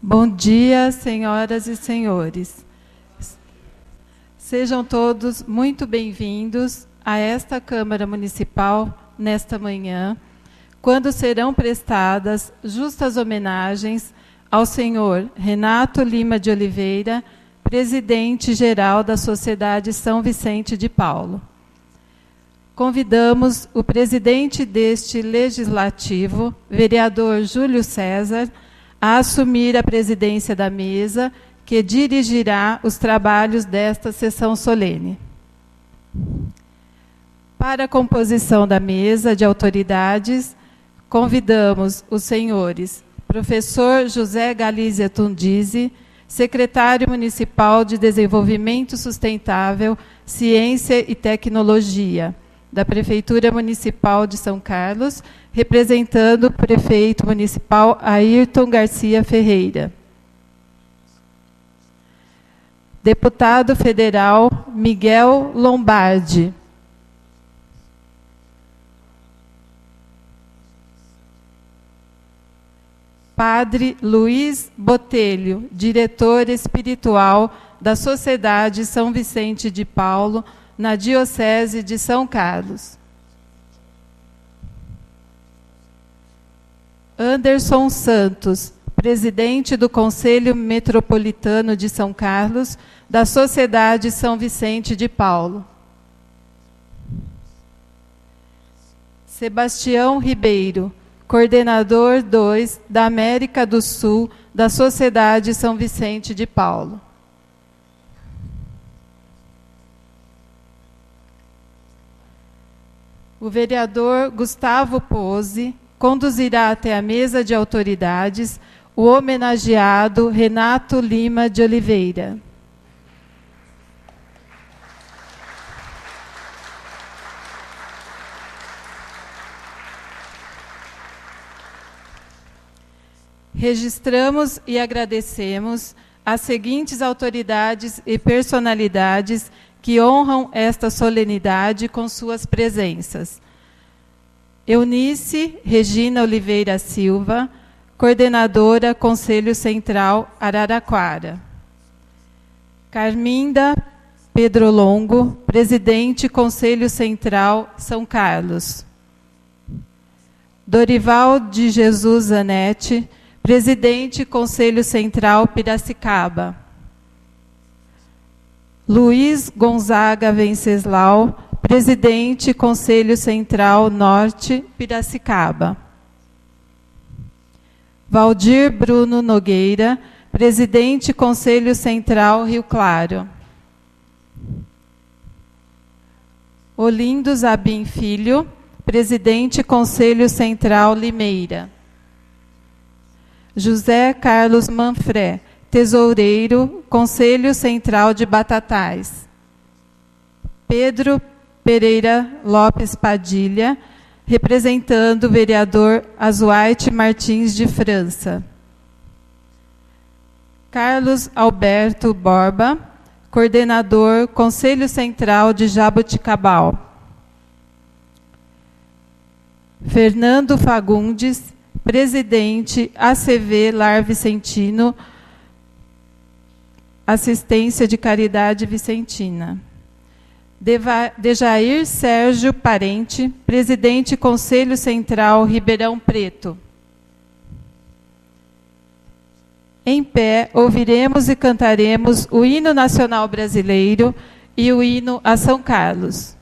Bom dia, senhoras e senhores. Sejam todos muito bem-vindos a esta Câmara Municipal nesta manhã, quando serão prestadas justas homenagens ao senhor Renato Lima de Oliveira, presidente-geral da Sociedade São Vicente de Paulo. Convidamos o presidente deste Legislativo, vereador Júlio César, a assumir a presidência da mesa, que dirigirá os trabalhos desta sessão solene. Para a composição da mesa de autoridades, convidamos os senhores professor José Galizia Tundizi, secretário municipal de Desenvolvimento Sustentável, Ciência e Tecnologia, da Prefeitura Municipal de São Carlos, representando o prefeito municipal Ayrton Garcia Ferreira. Deputado federal Miguel Lombardi. Padre Luiz Botelho, diretor espiritual da Sociedade São Vicente de Paulo, na Diocese de São Carlos. Anderson Santos, presidente do Conselho Metropolitano de São Carlos, da Sociedade São Vicente de Paulo. Sebastião Ribeiro, coordenador 2 da América do Sul, da Sociedade São Vicente de Paulo. O vereador Gustavo Pose conduzirá até a mesa de autoridades o homenageado Renato Lima de Oliveira. Registramos e agradecemos as seguintes autoridades e personalidades que honram esta solenidade com suas presenças. Eunice Regina Oliveira Silva, coordenadora Conselho Central Araraquara. Carminda Pedro Longo, presidente Conselho Central São Carlos. Dorival de Jesus Zanetti, presidente Conselho Central Piracicaba. Luiz Gonzaga Venceslau, presidente Conselho Central Norte Piracicaba. Valdir Bruno Nogueira, presidente Conselho Central Rio Claro. Olindo Zabim Filho, presidente Conselho Central Limeira. José Carlos Manfré, tesoureiro, Conselho Central de Batatais. Pedro Pereira Lopes Padilha, representando o vereador Azuaite Martins de França. Carlos Alberto Borba, coordenador, Conselho Central de Jaboticabal. Fernando Fagundes, presidente ACV Lar Vicentino, Assistência de Caridade Vicentina. Dejair Sérgio Parente, presidente Conselho Central Ribeirão Preto. Em pé, ouviremos e cantaremos o hino nacional brasileiro e o hino a São Carlos.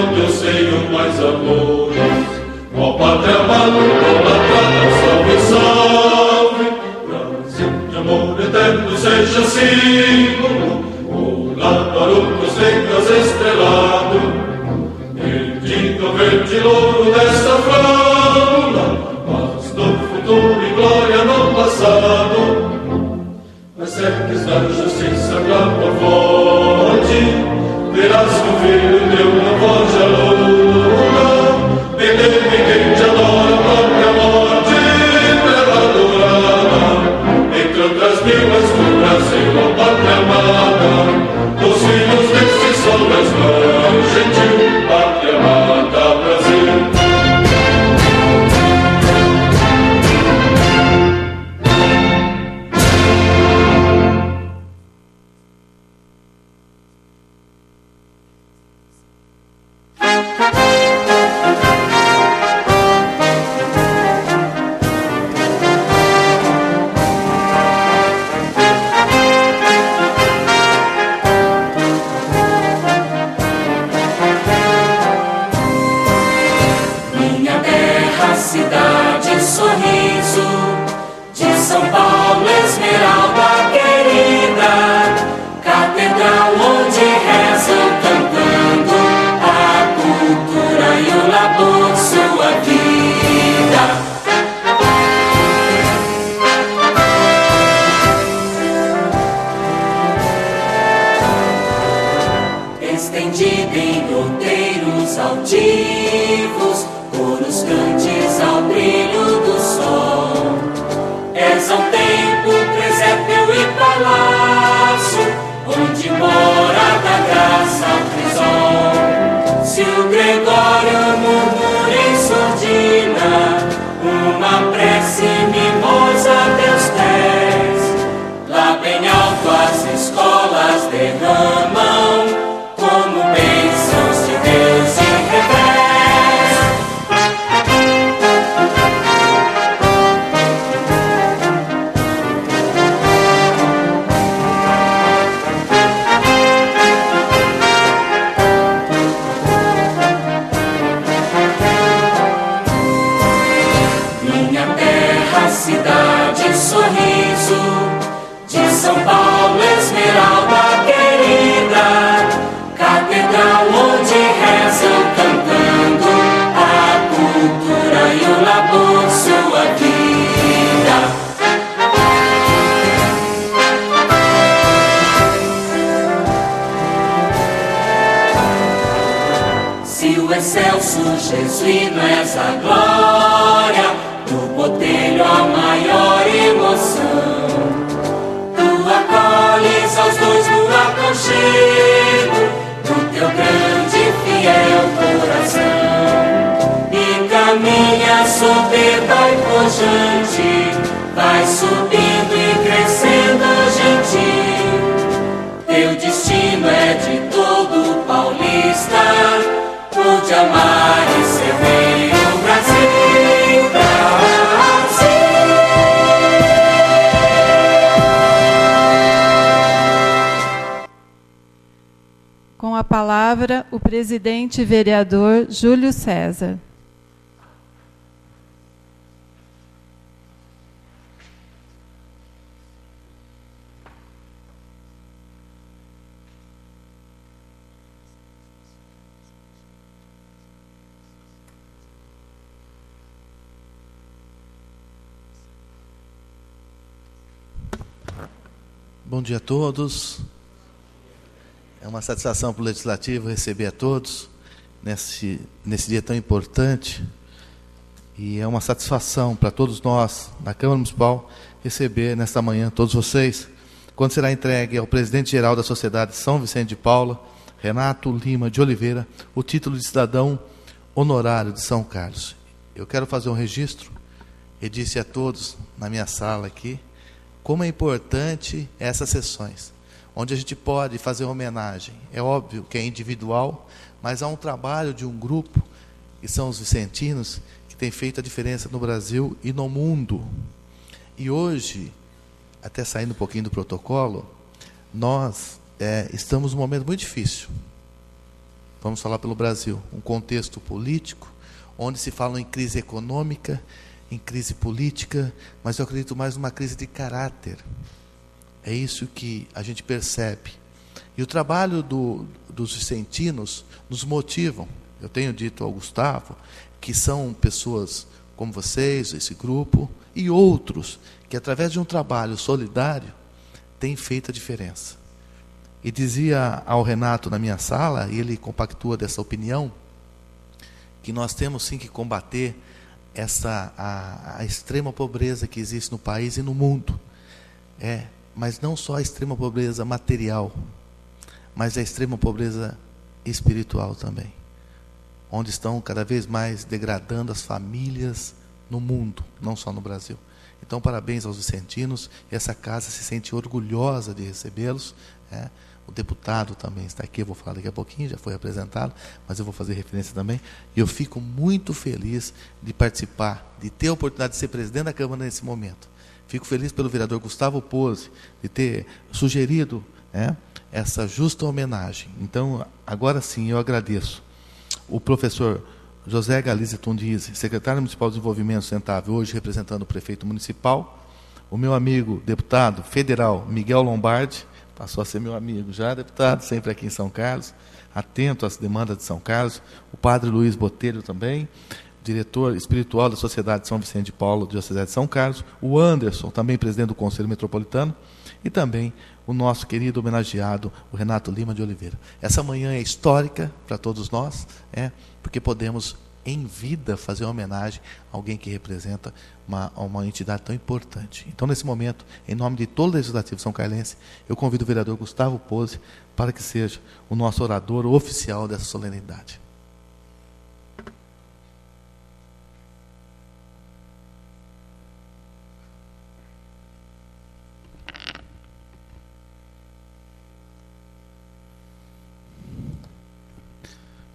no teu seio mais amores. Ó Pátria amada, idolatrada, salve, salve. Brasil de amor eterno seja símbolo, o lábaro dos negras estrelado. Bendito o verde louro desta fábula, paz no futuro e glória no passado. Mas cerques da justiça clama forte, verás que o filho teu não foge à luta. Bem quem te adora a própria morte, terra dourada, entre outras mil és do Brasil, ó pátria amada, dos filhos desse sol és mãe gentil, pátria amada, Brasil. Jesuíno és a glória, do botelho a maior emoção. Tu acolhes aos dois no aconchego do teu grande e fiel coração. E caminha soberba e pujante, vai subindo e crescendo gentil. Teu destino é de todo paulista, de amar e servir o Brasil, Brasil. Com a palavra, o presidente e vereador Júlio César. Bom dia a todos. É uma satisfação para o Legislativo receber a todos nesse dia tão importante. E é uma satisfação para todos nós, na Câmara Municipal, receber nesta manhã todos vocês, quando será entregue ao presidente-geral da Sociedade São Vicente de Paula, Renato Lima de Oliveira, o título de cidadão honorário de São Carlos. Eu quero fazer um registro, e disse a todos na minha sala aqui, como é importante essas sessões, onde a gente pode fazer homenagem. É óbvio que é individual, mas há um trabalho de um grupo, que são os vicentinos, que tem feito a diferença no Brasil e no mundo. E hoje, até saindo um pouquinho do protocolo, nós estamos num momento muito difícil. vamos falar pelo Brasil, um contexto político, onde se fala em crise econômica, em crise política, mas eu acredito mais numa crise de caráter. É isso que a gente percebe. E o trabalho dos vicentinos nos motivam. Eu tenho dito ao Gustavo que são pessoas como vocês, esse grupo, e outros, que através de um trabalho solidário, têm feito a diferença. E dizia ao Renato na minha sala, e ele compactua dessa opinião, que nós temos sim que combater a extrema pobreza que existe no país e no mundo. Mas não só a extrema pobreza material, mas a extrema pobreza espiritual também, onde estão cada vez mais degradando as famílias no mundo, não só no Brasil. Então, parabéns aos vicentinos, essa casa se sente orgulhosa de recebê-los. O deputado também está aqui, eu vou falar daqui a pouquinho, já foi apresentado, mas eu vou fazer referência também. E eu fico muito feliz de participar, de ter a oportunidade de ser presidente da Câmara nesse momento. Fico feliz pelo vereador Gustavo Pose, de ter sugerido essa justa homenagem. Então, agora sim, eu agradeço o professor José Galizia Tundizzi, secretário municipal de Desenvolvimento Sustentável, hoje representando o prefeito municipal, o meu amigo deputado federal Miguel Lombardi, passou a ser meu amigo já, deputado, sempre aqui em São Carlos, atento às demandas de São Carlos, o padre Luiz Botelho também, diretor espiritual da Sociedade de São Vicente de Paulo, Diocese de São Carlos, o Anderson, também presidente do Conselho Metropolitano, e também o nosso querido homenageado, o Renato Lima de Oliveira. Essa manhã é histórica para todos nós, porque podemos, em vida, fazer uma homenagem a alguém que representa uma entidade tão importante. Então, nesse momento, em nome de todo o Legislativo São Carlense, eu convido o vereador Gustavo Pose para que seja o nosso orador oficial dessa solenidade.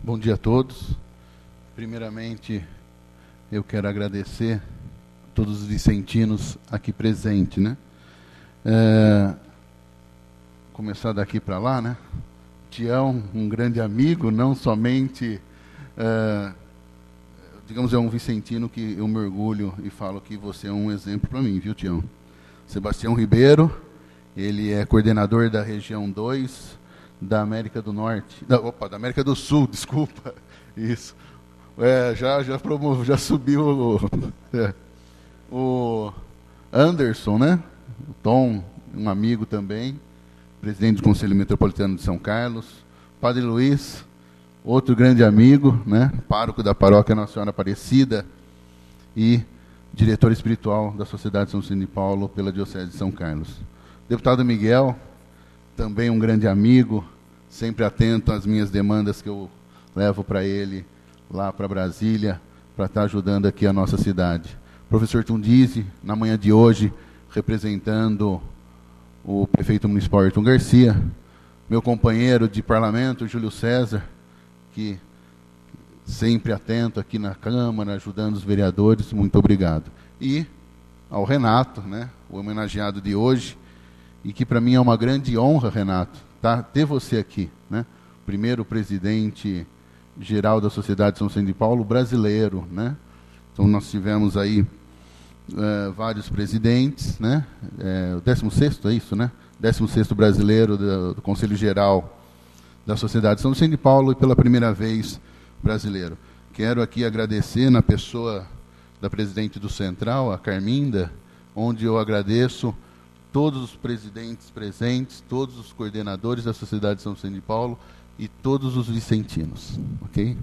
Bom dia a todos. Primeiramente, eu quero agradecer a todos os vicentinos aqui presentes, começar daqui para lá, Tião, um grande amigo, não somente, digamos, é um vicentino que eu me orgulho e falo que você é um exemplo para mim, viu, Tião? Sebastião Ribeiro, ele é coordenador da região 2, da América do Norte, da América do Sul, desculpa, isso. Já subiu o Anderson, o Tom, um amigo também, presidente do Conselho Metropolitano de São Carlos, Padre Luiz, outro grande amigo, pároco da paróquia Nossa Senhora Aparecida e diretor espiritual da Sociedade São Vicente de Paulo pela Diocese de São Carlos. Deputado Miguel, também um grande amigo, sempre atento às minhas demandas que eu levo para ele lá para Brasília, para estar ajudando aqui a nossa cidade. Professor Tundizzi, na manhã de hoje, representando o prefeito municipal Ayrton Garcia, meu companheiro de parlamento, Júlio César, que sempre atento aqui na Câmara, ajudando os vereadores, muito obrigado. E ao Renato, o homenageado de hoje, e que para mim é uma grande honra, Renato, ter você aqui, primeiro presidente geral da Sociedade São Vicente de Paulo brasileiro, Então nós tivemos aí vários presidentes, o 16º, é isso, 16º brasileiro do Conselho Geral da Sociedade São Vicente de Paulo e pela primeira vez brasileiro. Quero aqui agradecer na pessoa da presidente do Central, a Carminda, onde eu agradeço todos os presidentes presentes, todos os coordenadores da Sociedade São Vicente de Paulo e todos os vicentinos. Ok?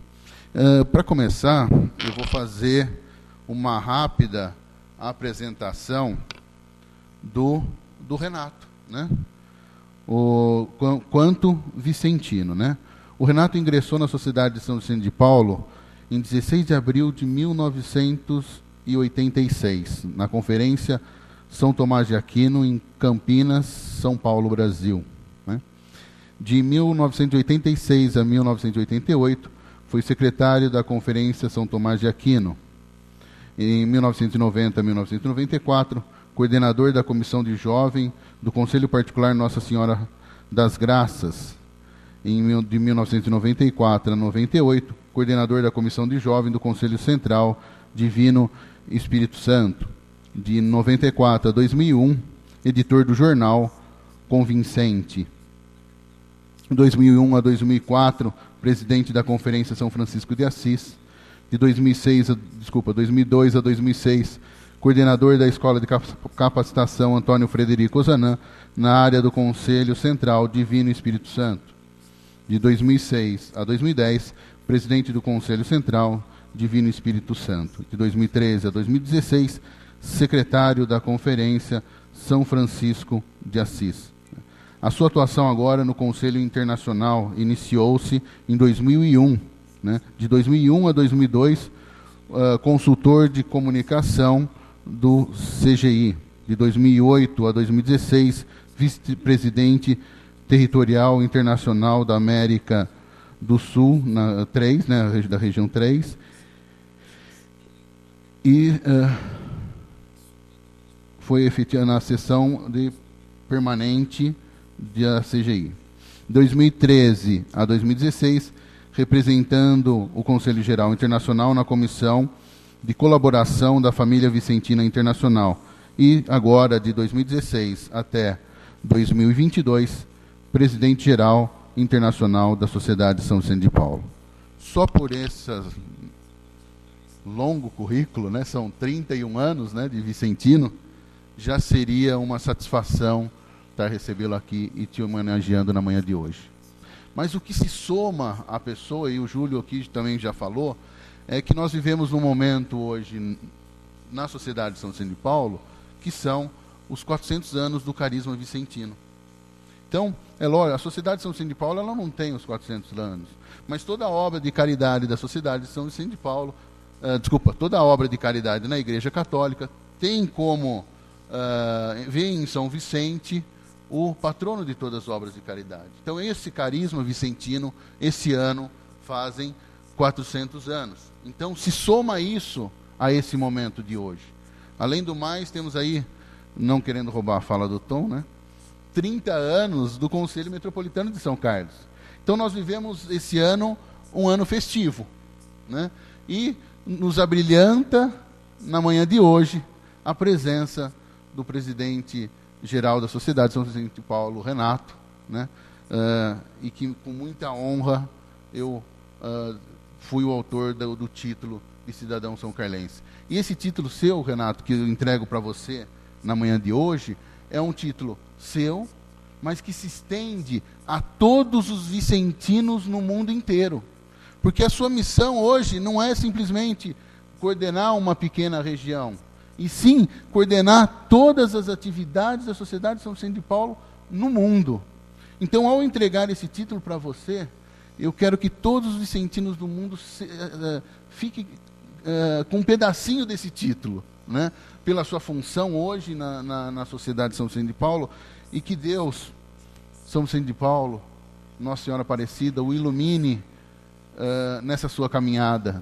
Para começar, eu vou fazer uma rápida apresentação do Renato, quanto vicentino. O Renato ingressou na Sociedade de São Vicente de Paulo em 16 de abril de 1986, na Conferência São Tomás de Aquino, em Campinas, São Paulo, Brasil. De 1986 a 1988, foi secretário da Conferência São Tomás de Aquino. Em 1990 a 1994, coordenador da Comissão de Jovem do Conselho Particular Nossa Senhora das Graças. de 1994 a 98, coordenador da Comissão de Jovem do Conselho Central Divino Espírito Santo. De 94 a 2001, editor do jornal Convincente. De 2001 a 2004, presidente da Conferência São Francisco de Assis. De 2002 a 2006, coordenador da Escola de Capacitação Antônio Frederico Ozanam, na área do Conselho Central Divino Espírito Santo. De 2006 a 2010, presidente do Conselho Central Divino Espírito Santo. De 2013 a 2016, secretário da Conferência São Francisco de Assis. A sua atuação agora no Conselho Internacional iniciou-se em 2001. De 2001 a 2002, consultor de comunicação do CGI. De 2008 a 2016, vice-presidente territorial internacional da América do Sul, da região 3. E foi efetivado na sessão permanente da CGI. De 2013 a 2016, representando o Conselho Geral Internacional na Comissão de Colaboração da Família Vicentina Internacional. E agora, de 2016 até 2022, presidente-geral internacional da Sociedade São Vicente de Paulo. Só por esse longo currículo, são 31 anos de vicentino, já seria uma satisfação estar recebê-lo aqui e te homenageando na manhã de hoje. Mas o que se soma à pessoa, e o Júlio aqui também já falou, é que nós vivemos num momento hoje na Sociedade São Vicente de Paulo, que são os 400 anos do carisma vicentino. Então, é lógico, a Sociedade São Vicente de Paulo ela não tem os 400 anos, mas toda a obra de caridade da Sociedade São Vicente de Paulo, toda a obra de caridade na Igreja Católica tem como ver em São Vicente o patrono de todas as obras de caridade. Então, esse carisma vicentino, esse ano, fazem 400 anos. Então, se soma isso a esse momento de hoje. Além do mais, temos aí, não querendo roubar a fala do Tom, 30 anos do Conselho Metropolitano de São Carlos. Então, nós vivemos esse ano um ano festivo. E nos abrilhanta, na manhã de hoje, a presença do presidente-geral da Sociedade São Vicente de Paulo, Renato, e que, com muita honra, eu fui o autor do título de cidadão são carlense. E esse título seu, Renato, que eu entrego para você na manhã de hoje, é um título seu, mas que se estende a todos os vicentinos no mundo inteiro. Porque a sua missão hoje não é simplesmente coordenar uma pequena região, e sim coordenar todas as atividades da Sociedade São Vicente de Paulo no mundo. Então, ao entregar esse título para você, eu quero que todos os vicentinos do mundo fiquem com um pedacinho desse título, pela sua função hoje na Sociedade São Vicente de Paulo, e que Deus, São Vicente de Paulo, Nossa Senhora Aparecida, o ilumine nessa sua caminhada,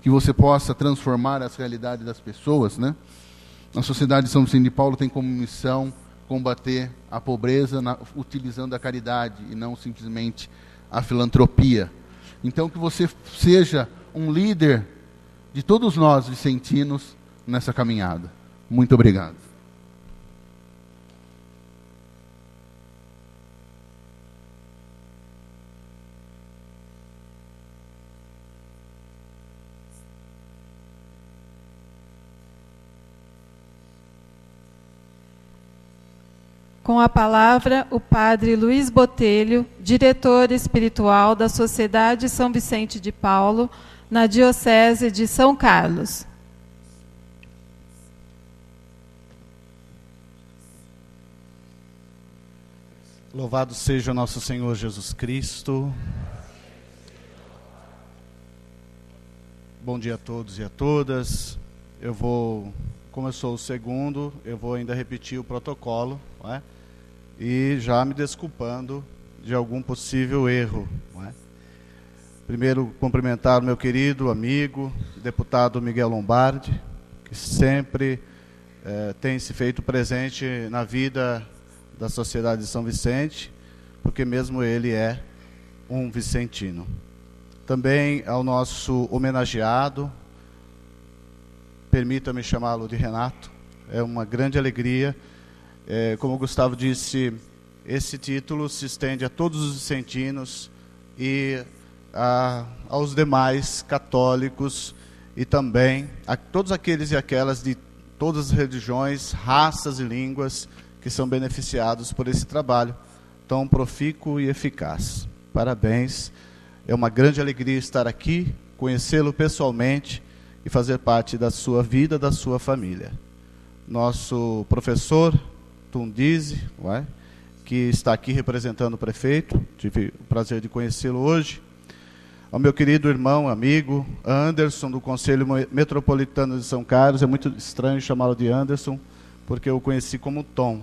que você possa transformar as realidades das pessoas. A Sociedade São Vicente de Paulo tem como missão combater a pobreza utilizando a caridade e não simplesmente a filantropia. Então, que você seja um líder de todos nós vicentinos nessa caminhada. Muito obrigado. Com a palavra, o padre Luiz Botelho, diretor espiritual da Sociedade São Vicente de Paulo, na Diocese de São Carlos. Louvado seja nosso Senhor Jesus Cristo. Bom dia a todos e a todas. Como eu sou o segundo, eu vou ainda repetir o protocolo, e já me desculpando de algum possível erro. Primeiro, cumprimentar o meu querido amigo, deputado Miguel Lombardi, que sempre tem se feito presente na vida da Sociedade de São Vicente, porque mesmo ele é um vicentino. Também ao nosso homenageado, permita-me chamá-lo de Renato, é uma grande alegria. Como o Gustavo disse, esse título se estende a todos os vicentinos e aos demais católicos e também a todos aqueles e aquelas de todas as religiões, raças e línguas que são beneficiados por esse trabalho tão profícuo e eficaz. Parabéns, é uma grande alegria estar aqui, conhecê-lo pessoalmente e fazer parte da sua vida, da sua família. Nosso professor Tundizi, que está aqui representando o prefeito, tive o prazer de conhecê-lo hoje. Ao meu querido irmão, amigo, Anderson, do Conselho Metropolitano de São Carlos, é muito estranho chamá-lo de Anderson, porque eu o conheci como Tom.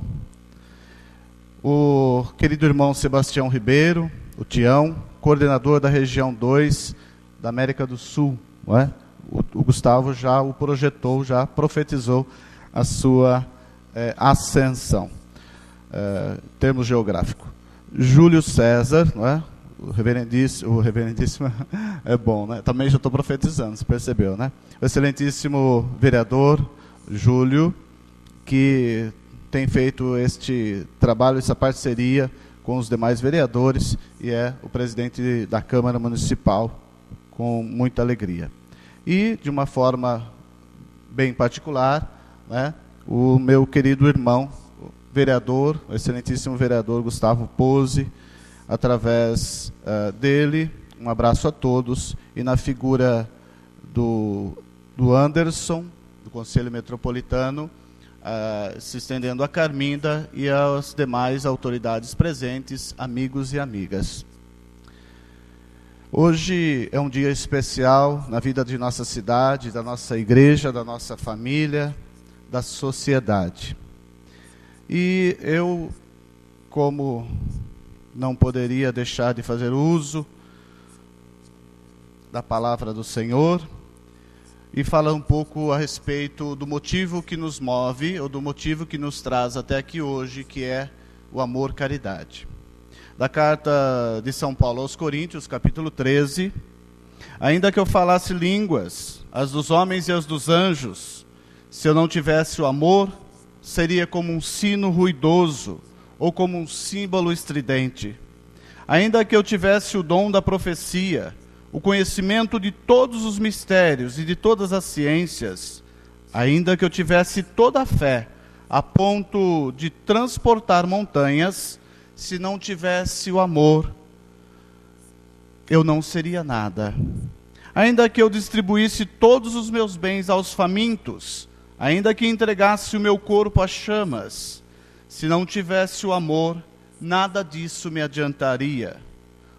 O querido irmão Sebastião Ribeiro, o Tião, coordenador da região 2 da América do Sul. O Gustavo já o projetou, já profetizou a sua ascensão, termo geográfico. Júlio César, o reverendíssimo é bom, né? Também já estou profetizando, você percebeu, né? O excelentíssimo vereador Júlio, que tem feito este trabalho, essa parceria com os demais vereadores e é o presidente da Câmara Municipal com muita alegria. E, de uma forma bem particular, o meu querido irmão, vereador, o excelentíssimo vereador Gustavo Pose, através dele, um abraço a todos, e na figura do Anderson, do Conselho Metropolitano, se estendendo a Carminda e às demais autoridades presentes, amigos e amigas. Hoje é um dia especial na vida de nossa cidade, da nossa igreja, da nossa família, da sociedade. E eu, como não poderia deixar de fazer uso da palavra do Senhor, e falar um pouco a respeito do motivo que nos move, ou do motivo que nos traz até aqui hoje, que é o amor-caridade. Da carta de São Paulo aos Coríntios, capítulo 13, ainda que eu falasse línguas, as dos homens e as dos anjos, se eu não tivesse o amor, seria como um sino ruidoso, ou como um símbolo estridente. Ainda que eu tivesse o dom da profecia, o conhecimento de todos os mistérios e de todas as ciências, ainda que eu tivesse toda a fé, a ponto de transportar montanhas, se não tivesse o amor, eu não seria nada. Ainda que eu distribuísse todos os meus bens aos famintos, ainda que entregasse o meu corpo às chamas, se não tivesse o amor, nada disso me adiantaria.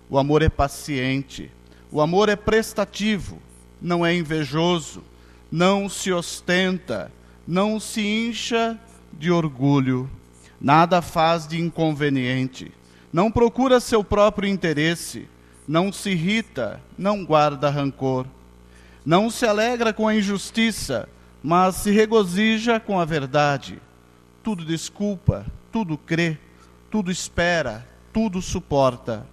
O amor é paciente, o amor é prestativo, não é invejoso, não se ostenta, não se incha de orgulho, nada faz de inconveniente, não procura seu próprio interesse, não se irrita, não guarda rancor, não se alegra com a injustiça, mas se regozija com a verdade. Tudo desculpa, tudo crê, tudo espera, tudo suporta.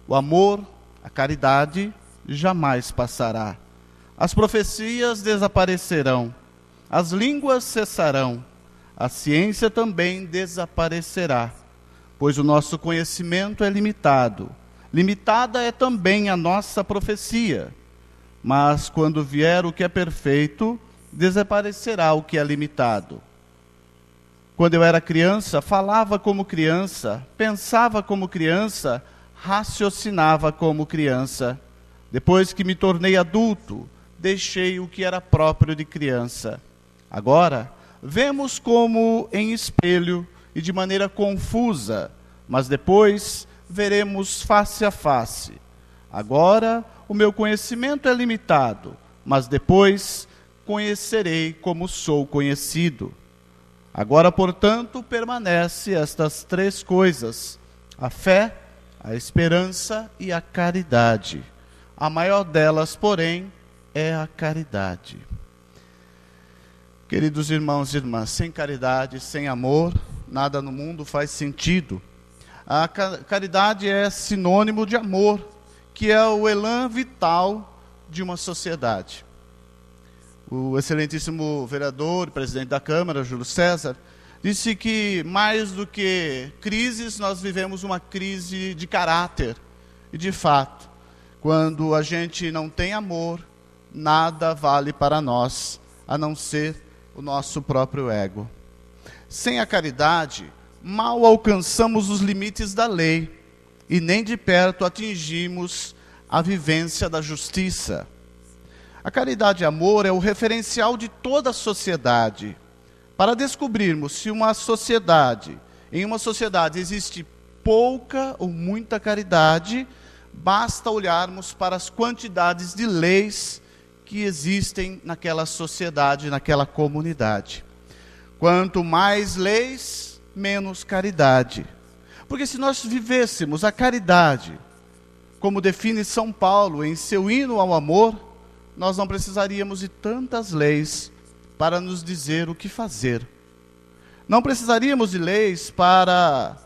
O amor, a caridade, jamais passará. As profecias desaparecerão, as línguas cessarão, a ciência também desaparecerá, pois o nosso conhecimento é limitado. Limitada é também a nossa profecia, mas quando vier o que é perfeito, desaparecerá o que é limitado. Quando eu era criança, falava como criança, pensava como criança, raciocinava como criança. Depois que me tornei adulto, deixei o que era próprio de criança. Agora, vemos como em espelho e de maneira confusa, mas depois veremos face a face. Agora, o meu conhecimento é limitado, mas depois conhecerei como sou conhecido. Agora, portanto, permanece estas três coisas: a fé, a esperança e a caridade. A maior delas, porém, é a caridade. Queridos irmãos e irmãs, sem caridade, sem amor, nada no mundo faz sentido. A caridade é sinônimo de amor, que é o elan vital de uma sociedade. O excelentíssimo vereador, presidente da Câmara, Júlio César, disse que mais do que crises, nós vivemos uma crise de caráter. E de fato, quando a gente não tem amor, nada vale para nós, a não ser o nosso próprio ego. Sem a caridade, mal alcançamos os limites da lei e nem de perto atingimos a vivência da justiça. A caridade e amor é o referencial de toda a sociedade. Para descobrirmos se em uma sociedade existe pouca ou muita caridade, basta olharmos para as quantidades de leis que existem naquela sociedade, naquela comunidade. Quanto mais leis, menos caridade. Porque se nós vivêssemos a caridade, como define São Paulo em seu hino ao amor, nós não precisaríamos de tantas leis para nos dizer o que fazer. Não precisaríamos de leis para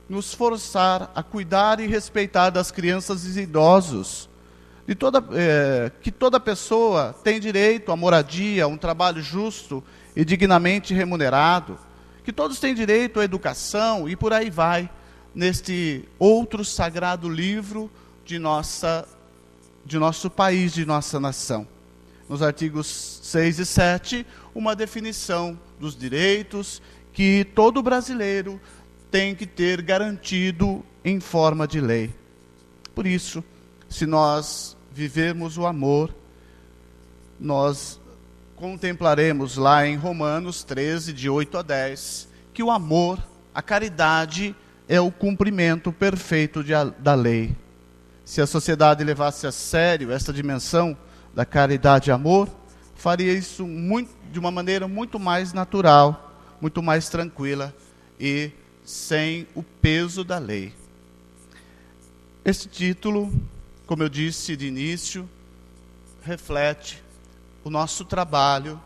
nos forçar a cuidar e respeitar das crianças e idosos, que toda pessoa tem direito à moradia, a um trabalho justo e dignamente remunerado, que todos têm direito à educação e por aí vai, neste outro sagrado livro de nosso país, de nossa nação. Nos artigos 6 e 7, uma definição dos direitos que todo brasileiro tem que ter garantido em forma de lei. Por isso, se nós vivermos o amor, nós contemplaremos lá em Romanos 13, de 8 a 10, que o amor, a caridade, é o cumprimento perfeito da lei. Se a sociedade levasse a sério essa dimensão da caridade e amor, faria isso de uma maneira muito mais natural, muito mais tranquila e sem o peso da lei. Este título, como eu disse de início, reflete o nosso trabalho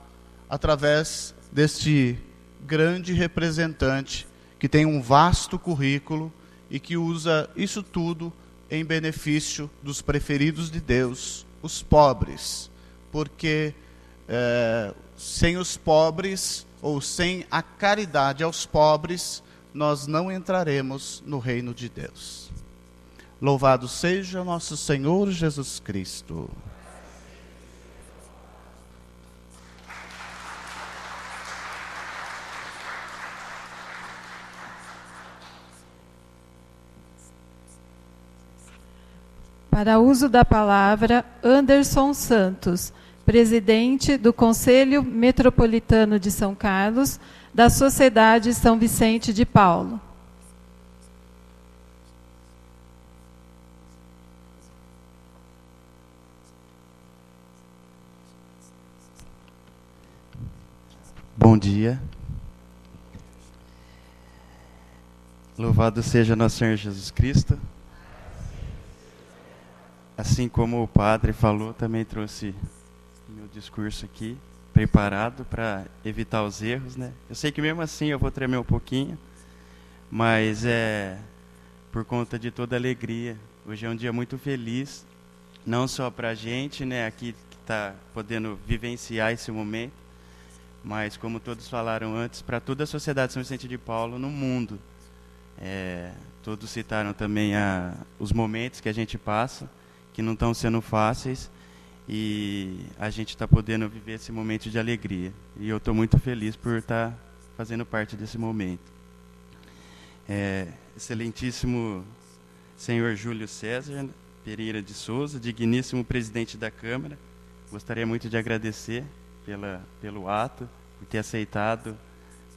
através deste grande representante que tem um vasto currículo e que usa isso tudo em benefício dos preferidos de Deus, os pobres, porque sem os pobres, ou sem a caridade aos pobres, nós não entraremos no reino de Deus. Louvado seja nosso Senhor Jesus Cristo. Para uso da palavra, Anderson Santos, presidente do Conselho Metropolitano de São Carlos, da Sociedade São Vicente de Paulo. Bom dia. Louvado seja nosso Senhor Jesus Cristo. Assim como o padre falou, também trouxe meu discurso aqui, preparado para evitar os erros, né? Eu sei que mesmo assim eu vou tremer um pouquinho, mas é por conta de toda a alegria. Hoje é um dia muito feliz, não só para a gente, né, aqui que está podendo vivenciar esse momento, mas como todos falaram antes, para toda a sociedade São Vicente de Paulo no mundo. Todos citaram também os momentos que a gente passa, que não estão sendo fáceis, e a gente está podendo viver esse momento de alegria. E eu estou muito feliz por estar fazendo parte desse momento. Excelentíssimo senhor Júlio César Pereira de Souza, digníssimo presidente da Câmara, gostaria muito de agradecer pelo ato, por ter aceitado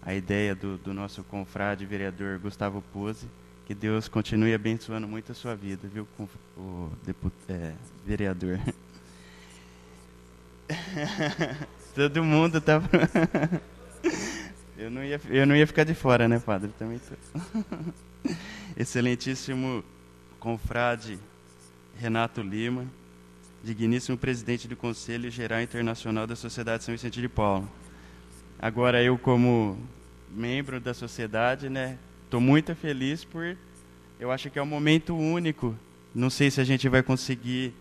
a ideia do nosso confrade vereador Gustavo Pose. Que Deus continue abençoando muito a sua vida, viu, vereador. Todo mundo tá... eu não ia ficar de fora, né, padre? Também tô. Excelentíssimo confrade Renato Lima, digníssimo presidente do Conselho Geral Internacional da Sociedade São Vicente de Paulo. Agora eu, como membro da sociedade, né, estou muito feliz eu acho que é um momento único não sei se a gente vai conseguir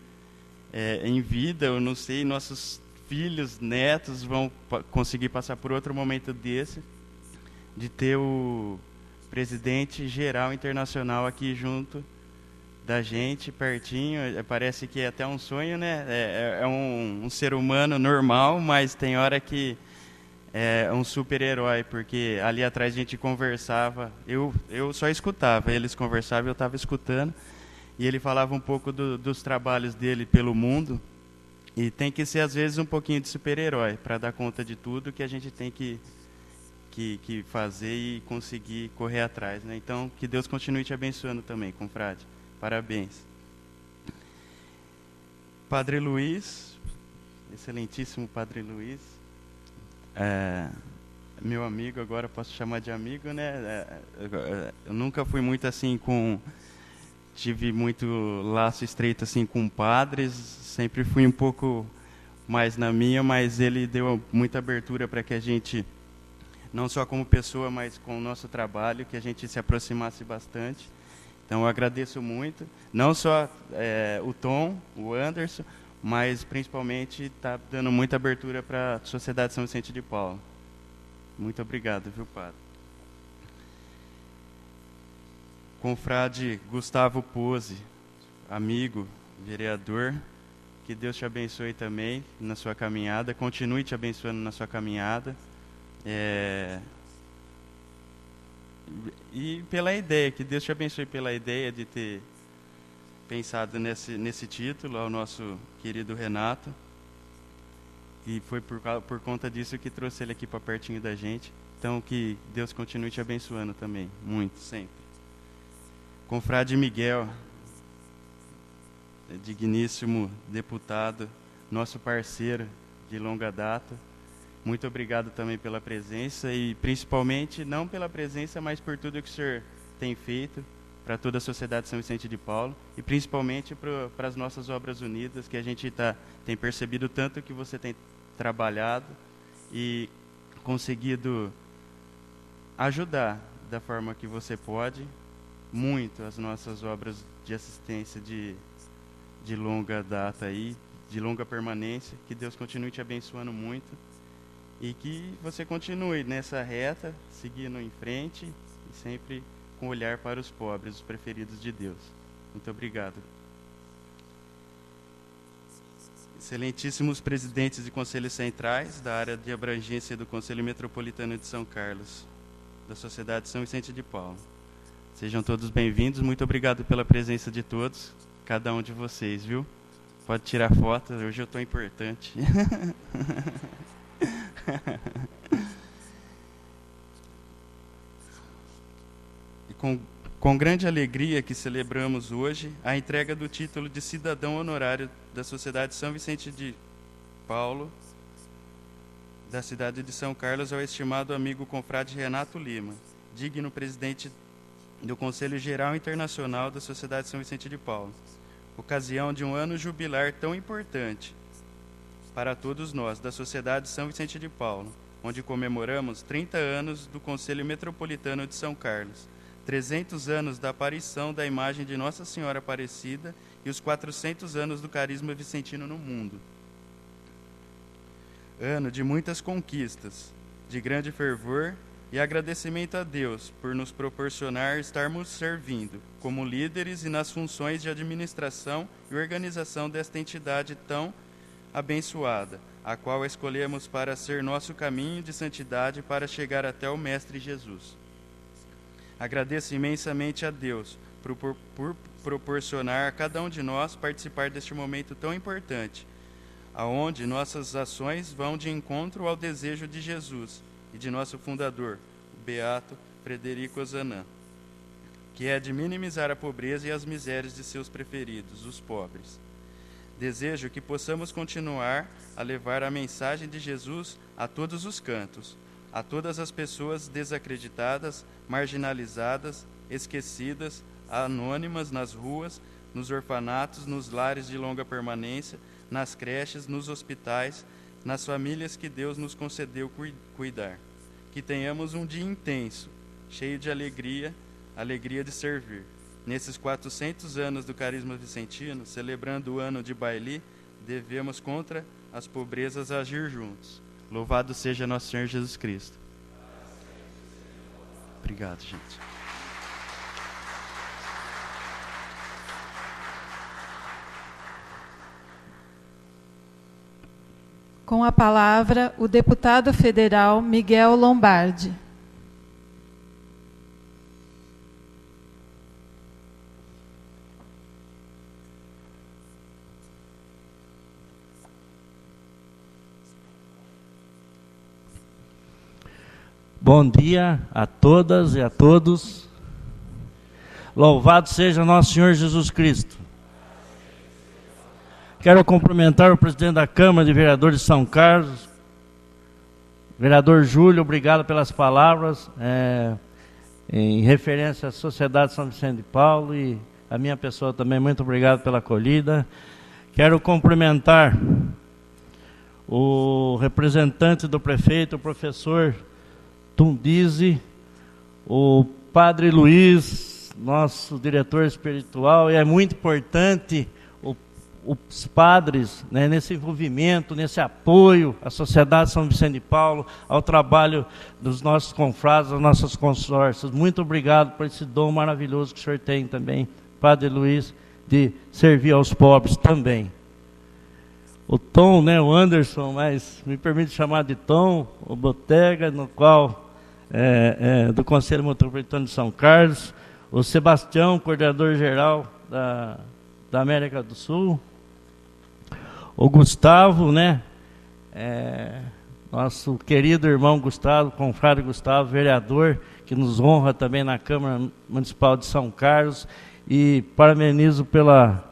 em vida, eu não sei, nossos filhos, netos vão conseguir passar por outro momento desse, de ter o presidente geral internacional aqui junto da gente, pertinho. Parece que é até um sonho, né? É um ser humano normal, mas tem hora que é um super-herói, porque ali atrás a gente conversava, eu só escutava, eles conversavam, eu estava escutando, e ele falava um pouco dos trabalhos dele pelo mundo, e tem que ser às vezes um pouquinho de super-herói para dar conta de tudo que a gente tem que fazer e conseguir correr atrás, né? Então, que Deus continue te abençoando também, confrade. Parabéns. Padre Luiz, excelentíssimo Padre Luiz, meu amigo, agora posso chamar de amigo, né? Eu nunca fui muito assim tive muito laço estreito assim com padres, sempre fui um pouco mais na minha, mas ele deu muita abertura para que a gente, não só como pessoa, mas com o nosso trabalho, que a gente se aproximasse bastante. Então eu agradeço muito, não só o Tom, o Anderson, mas principalmente está dando muita abertura para a Sociedade São Vicente de Paulo. Muito obrigado, viu, padre? Confrade Gustavo Pose, amigo, vereador, que Deus te abençoe também na sua caminhada, continue te abençoando na sua caminhada. E pela ideia, que Deus te abençoe pela ideia de ter pensado nesse título, ao nosso querido Renato. E foi por conta disso que trouxe ele aqui para pertinho da gente. Então, que Deus continue te abençoando também, muito, sempre. Confrade Miguel, digníssimo deputado, nosso parceiro de longa data. Muito obrigado também pela presença e principalmente, não pela presença, mas por tudo que o senhor tem feito para toda a Sociedade São Vicente de Paulo e principalmente para as nossas obras unidas, que a gente tem percebido tanto que você tem trabalhado e conseguido ajudar da forma que você pode muito as nossas obras de assistência de longa data aí, de longa permanência. Que Deus continue te abençoando muito e que você continue nessa reta, seguindo em frente e sempre com olhar para os pobres, os preferidos de Deus. Muito obrigado. Excelentíssimos presidentes de conselhos centrais da área de abrangência do Conselho Metropolitano de São Carlos, da Sociedade São Vicente de Paulo. Sejam todos bem-vindos. Muito obrigado pela presença de todos, cada um de vocês, viu? Pode tirar foto, hoje eu estou importante. E com grande alegria que celebramos hoje a entrega do título de cidadão honorário da Sociedade São Vicente de Paulo, da cidade de São Carlos, ao estimado amigo confrade Renato Lima, digno presidente do Conselho Geral Internacional da Sociedade São Vicente de Paulo, ocasião de um ano jubilar tão importante para todos nós, da Sociedade São Vicente de Paulo, onde comemoramos 30 anos do Conselho Metropolitano de São Carlos, 300 anos da aparição da imagem de Nossa Senhora Aparecida e os 400 anos do carisma vicentino no mundo. Ano de muitas conquistas, de grande fervor e agradecimento a Deus por nos proporcionar estarmos servindo como líderes e nas funções de administração e organização desta entidade tão abençoada, a qual escolhemos para ser nosso caminho de santidade para chegar até o Mestre Jesus. Agradeço imensamente a Deus por proporcionar a cada um de nós participar deste momento tão importante, aonde nossas ações vão de encontro ao desejo de Jesus e de nosso fundador, o beato Frederico Ozanam, que é de minimizar a pobreza e as misérias de seus preferidos, os pobres. Desejo que possamos continuar a levar a mensagem de Jesus a todos os cantos, a todas as pessoas desacreditadas, marginalizadas, esquecidas, anônimas nas ruas, nos orfanatos, nos lares de longa permanência, nas creches, nos hospitais, nas famílias que Deus nos concedeu cuidar. Que tenhamos um dia intenso, cheio de alegria, alegria de servir. Nesses 400 anos do carisma vicentino, celebrando o ano de Baili, devemos contra as pobrezas agir juntos. Louvado seja nosso Senhor Jesus Cristo. Obrigado, gente. Com a palavra, o deputado federal Miguel Lombardi. Bom dia a todas e a todos. Louvado seja nosso Senhor Jesus Cristo. Quero cumprimentar o presidente da Câmara de Vereadores de São Carlos, vereador Júlio, obrigado pelas palavras, em referência à Sociedade São Vicente de Paulo, e a minha pessoa também, muito obrigado pela acolhida. Quero cumprimentar o representante do prefeito, o professor Tundizi, o Padre Luiz, nosso diretor espiritual, e é muito importante os padres, né, nesse envolvimento, nesse apoio à Sociedade São Vicente de Paulo, ao trabalho dos nossos confrades, das nossas consórcios. Muito obrigado por esse dom maravilhoso que o senhor tem também, Padre Luiz, de servir aos pobres também. O Tom, né, o Anderson, mas me permite chamar de Tom, o Botega, no qual do Conselho Metropolitano de São Carlos, o Sebastião, coordenador-geral da América do Sul, o Gustavo, né, nosso querido irmão Gustavo, confrade Gustavo, vereador, que nos honra também na Câmara Municipal de São Carlos, e parabenizo pela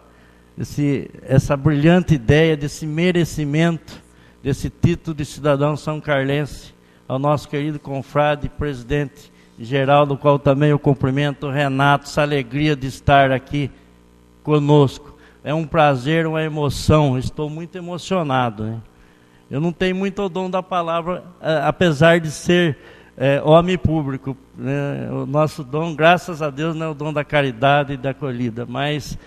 essa brilhante ideia, desse merecimento, desse título de cidadão são carlense, ao nosso querido confrade, presidente geral, do qual também eu cumprimento, Renato, essa alegria de estar aqui conosco. É um prazer, uma emoção, estou muito emocionado, né? Eu não tenho muito o dom da palavra, apesar de ser homem público, né? O nosso dom, graças a Deus, não é o dom da caridade e da acolhida, mas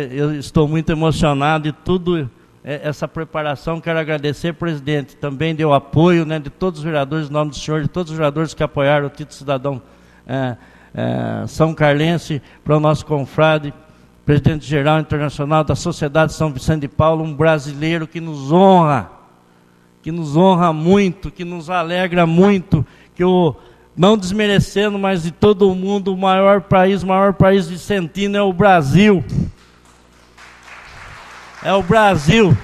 eu estou muito emocionado e tudo essa preparação. Quero agradecer, presidente, também deu apoio, né, de todos os vereadores, em nome do senhor, de todos os vereadores que apoiaram o título de cidadão são carlense, para o nosso confrade, presidente-geral internacional da Sociedade São Vicente de Paulo, um brasileiro que nos honra muito, que nos alegra muito, que não desmerecendo, mas de todo o mundo, o maior país vicentino é o Brasil. É o Brasil,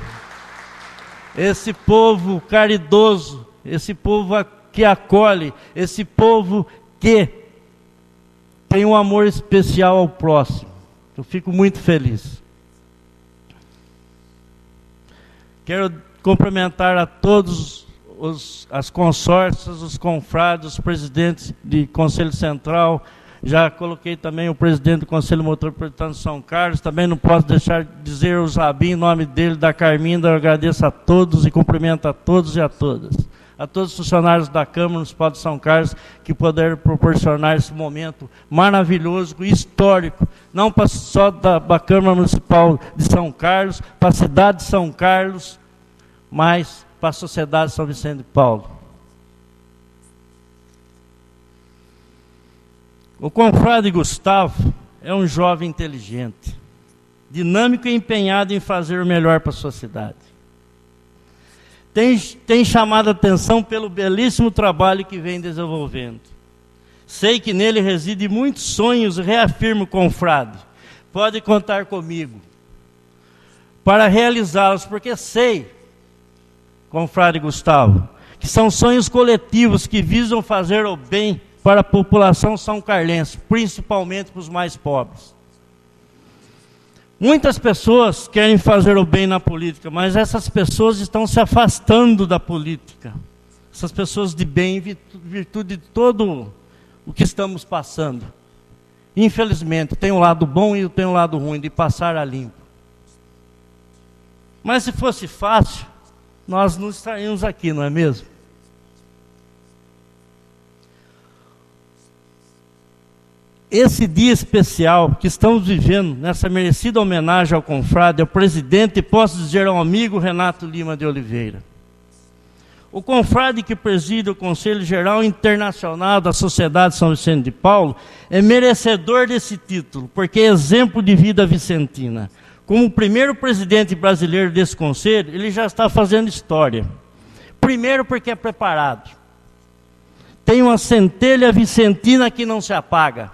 esse povo caridoso, esse povo que acolhe, esse povo que tem um amor especial ao próximo. Eu fico muito feliz. Quero cumprimentar a todos as consórcias, os confrades, os presidentes de Conselho Central. Já coloquei também o presidente do Conselho Metropolitano de São Carlos. Também não posso deixar de dizer o Zabim, em nome dele, da Carminda. Eu agradeço a todos e cumprimento a todos e a todas. A todos os funcionários da Câmara Municipal de São Carlos que puderam proporcionar esse momento maravilhoso e histórico, não só da Câmara Municipal de São Carlos, para a cidade de São Carlos, mas para a sociedade de São Vicente de Paulo. O confrade Gustavo é um jovem inteligente, dinâmico e empenhado em fazer o melhor para a sociedade. Tem chamado a atenção pelo belíssimo trabalho que vem desenvolvendo. Sei que nele reside muitos sonhos e reafirmo, confrade, pode contar comigo para realizá-los, porque sei, confrade Gustavo, que são sonhos coletivos que visam fazer o bem para a população são carlense, principalmente para os mais pobres. Muitas pessoas querem fazer o bem na política, mas essas pessoas estão se afastando da política. Essas pessoas de bem, em virtude de todo o que estamos passando. Infelizmente, tem um lado bom e tem um lado ruim, de passar a limpo. Mas se fosse fácil, nós não estaríamos aqui, não é mesmo? esse dia especial que estamos vivendo, nessa merecida homenagem ao confrade, ao presidente, e posso dizer ao amigo Renato Lima de Oliveira. O confrade que preside o Conselho Geral Internacional da Sociedade São Vicente de Paulo é merecedor desse título, porque é exemplo de vida vicentina. Como o primeiro presidente brasileiro desse conselho, ele já está fazendo história. Primeiro porque é preparado. Tem uma centelha vicentina que não se apaga.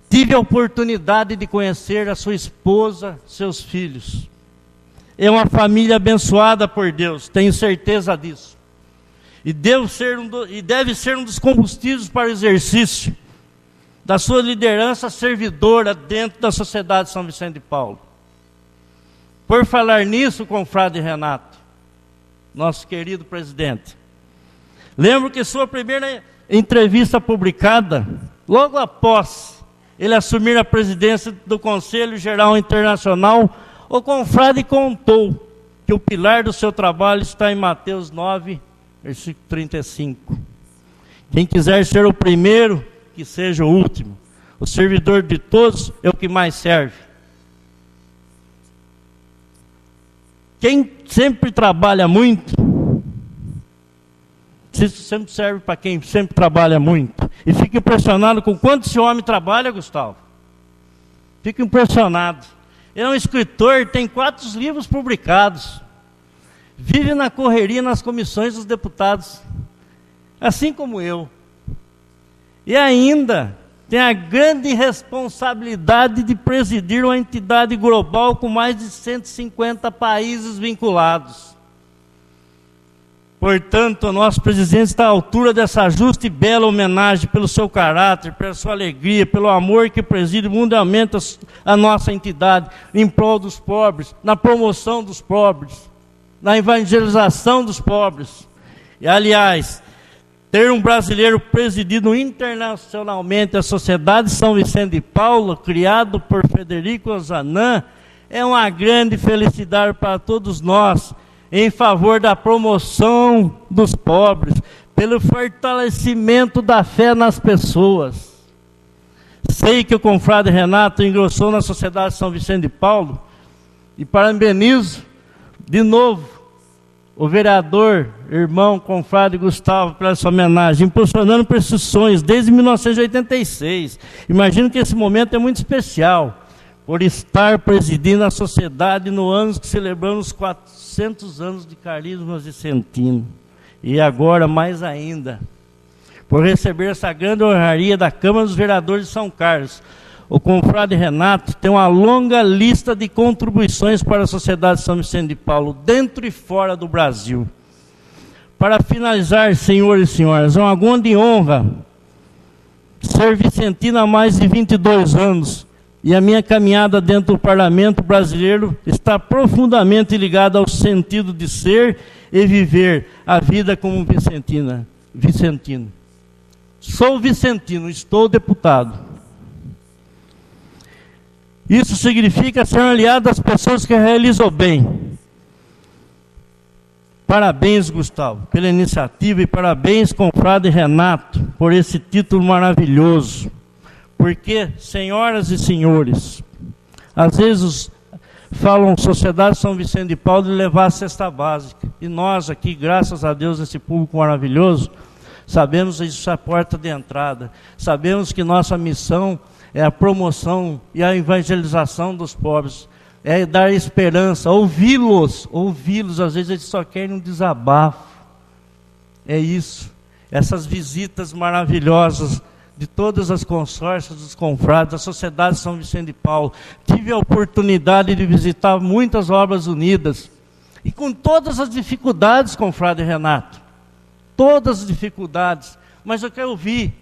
Tive a oportunidade de conhecer a sua esposa, seus filhos. É uma família abençoada por Deus, tenho certeza disso. E deve ser um dos combustíveis para o exercício da sua liderança servidora dentro da Sociedade São Vicente de Paulo. Por falar nisso, confrade Renato, nosso querido presidente, lembro que sua primeira entrevista publicada, logo após ele assumir a presidência do Conselho Geral Internacional, o confrade contou que o pilar do seu trabalho está em Mateus 9, versículo 35. Quem quiser ser o primeiro, que seja o último. O servidor de todos é o que mais serve. Quem sempre trabalha muito, isso sempre serve para quem sempre trabalha muito. E fica impressionado com quanto esse homem trabalha, Gustavo. Fico impressionado. Ele é um escritor, tem 4 livros publicados. Vive na correria nas comissões dos deputados, assim como eu. E ainda tem a grande responsabilidade de presidir uma entidade global com mais de 150 países vinculados. Portanto, o nosso presidente está à altura dessa justa e bela homenagem pelo seu caráter, pela sua alegria, pelo amor que preside mundialmente a nossa entidade, em prol dos pobres, na promoção dos pobres, na evangelização dos pobres. E, aliás, ter um brasileiro presidido internacionalmente a Sociedade São Vicente de Paulo, criado por Frederico Ozanam, é uma grande felicidade para todos nós, em favor da promoção dos pobres, pelo fortalecimento da fé nas pessoas. Sei que o confrade Renato engrossou na Sociedade São Vicente de Paulo, e parabenizo de novo o vereador, irmão, confrade Gustavo, pela sua homenagem, impulsionando precisões desde 1986. Imagino que esse momento é muito especial, por estar presidindo a sociedade no ano que celebramos os 400 anos de Carisma Vicentino. E agora, mais ainda, por receber essa grande honraria da Câmara dos Vereadores de São Carlos. O confrade Renato tem uma longa lista de contribuições para a Sociedade São Vicente de Paulo, dentro e fora do Brasil. Para finalizar, senhores e senhoras, é uma grande honra ser vicentino há mais de 22 anos, e a minha caminhada dentro do Parlamento brasileiro está profundamente ligada ao sentido de ser e viver a vida como vicentino. Sou vicentino, estou deputado. Isso significa ser um aliado das pessoas que realizam bem. Parabéns, Gustavo, pela iniciativa, e parabéns, confrade Renato, por esse título maravilhoso. Porque, senhoras e senhores, às vezes falam Sociedade São Vicente de Paulo de levar a cesta básica. E nós aqui, graças a Deus, esse público maravilhoso, sabemos que isso é a porta de entrada. Sabemos que nossa missão é a promoção e a evangelização dos pobres. É dar esperança, ouvi-los. Às vezes eles só querem um desabafo. É isso. Essas visitas maravilhosas de todas as consórcios dos confrades, da Sociedade São Vicente de Paulo. Tive a oportunidade de visitar muitas obras unidas, e com todas as dificuldades, confrade Renato, todas as dificuldades, mas o que eu vi,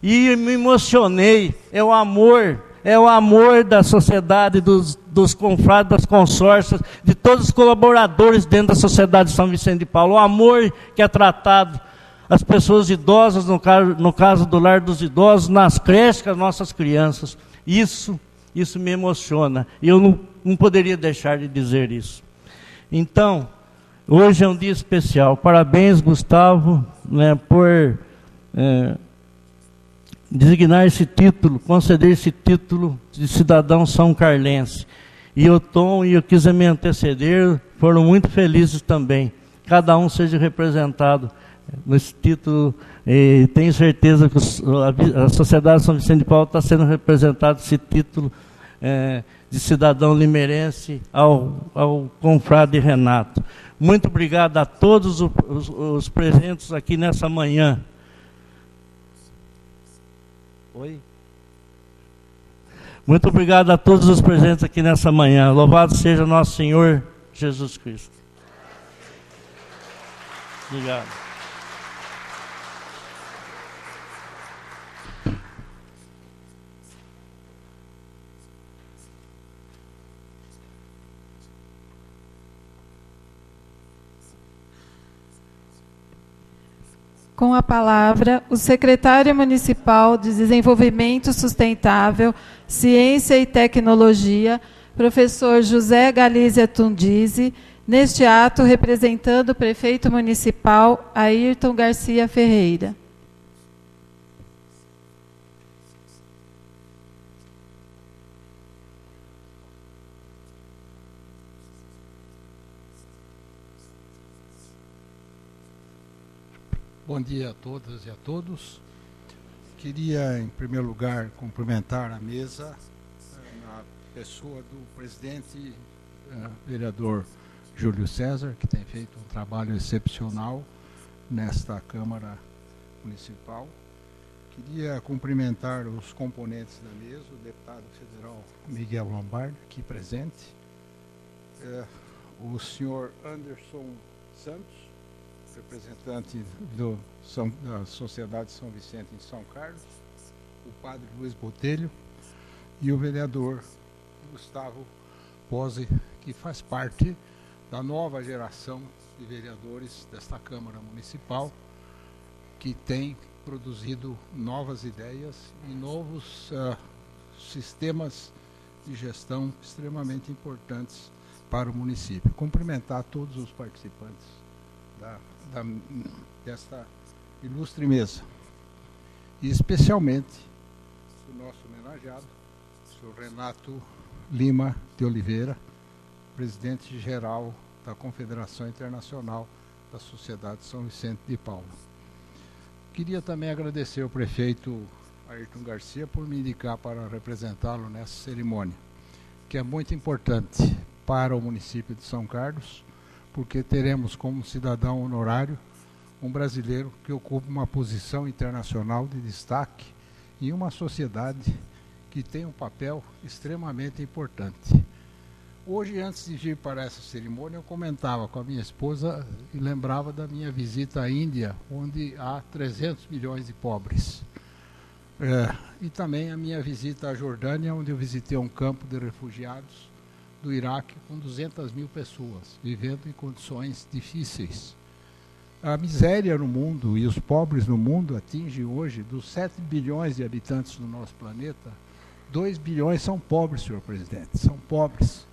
e me emocionei, é o amor da sociedade, dos confrades, das consórcias, de todos os colaboradores dentro da Sociedade São Vicente de Paulo, o amor que é tratado as pessoas idosas, no caso do lar dos idosos, nas creches com as nossas crianças. Isso me emociona, e eu não poderia deixar de dizer isso. Então, hoje é um dia especial. Parabéns, Gustavo, por designar esse título, conceder esse título de cidadão são carlense. E o Tom e o que me anteceder foram muito felizes também. Cada um seja representado nesse título. E tenho certeza que a Sociedade São Vicente de Paulo está sendo representado esse título de cidadão limeirense ao confrade Renato. Muito obrigado a todos os presentes aqui nessa manhã. Oi? Muito obrigado a todos os presentes aqui nessa manhã. Louvado seja nosso Senhor Jesus Cristo. Obrigado. Com a palavra, o secretário municipal de Desenvolvimento Sustentável, Ciência e Tecnologia, professor José Galizia Tundizi, neste ato representando o prefeito municipal, Ayrton Garcia Ferreira. Bom dia a todas e a todos. Queria, em primeiro lugar, cumprimentar a mesa na pessoa do presidente, vereador Júlio César, que tem feito um trabalho excepcional nesta Câmara Municipal. Queria cumprimentar os componentes da mesa, o deputado federal Miguel Lombardi, aqui presente, o senhor Anderson Santos, representante da Sociedade São Vicente em São Carlos, o padre Luiz Botelho e o vereador Gustavo Pose, que faz parte da nova geração de vereadores desta Câmara Municipal, que tem produzido novas ideias e novos sistemas de gestão extremamente importantes para o município. Cumprimentar todos os participantes desta ilustre mesa, e especialmente o nosso homenageado, o senhor Renato Lima de Oliveira, presidente-geral da Confederação Internacional da Sociedade São Vicente de Paulo. Queria também agradecer ao prefeito Ayrton Garcia por me indicar para representá-lo nessa cerimônia, que é muito importante para o município de São Carlos, porque teremos como cidadão honorário um brasileiro que ocupa uma posição internacional de destaque em uma sociedade que tem um papel extremamente importante. Hoje, antes de vir para essa cerimônia, eu comentava com a minha esposa e lembrava da minha visita à Índia, onde há 300 milhões de pobres. E também a minha visita à Jordânia, onde eu visitei um campo de refugiados do Iraque com 200 mil pessoas, vivendo em condições difíceis. A miséria no mundo e os pobres no mundo atingem hoje, dos 7 bilhões de habitantes do nosso planeta, 2 bilhões são pobres, senhor presidente, são pobres.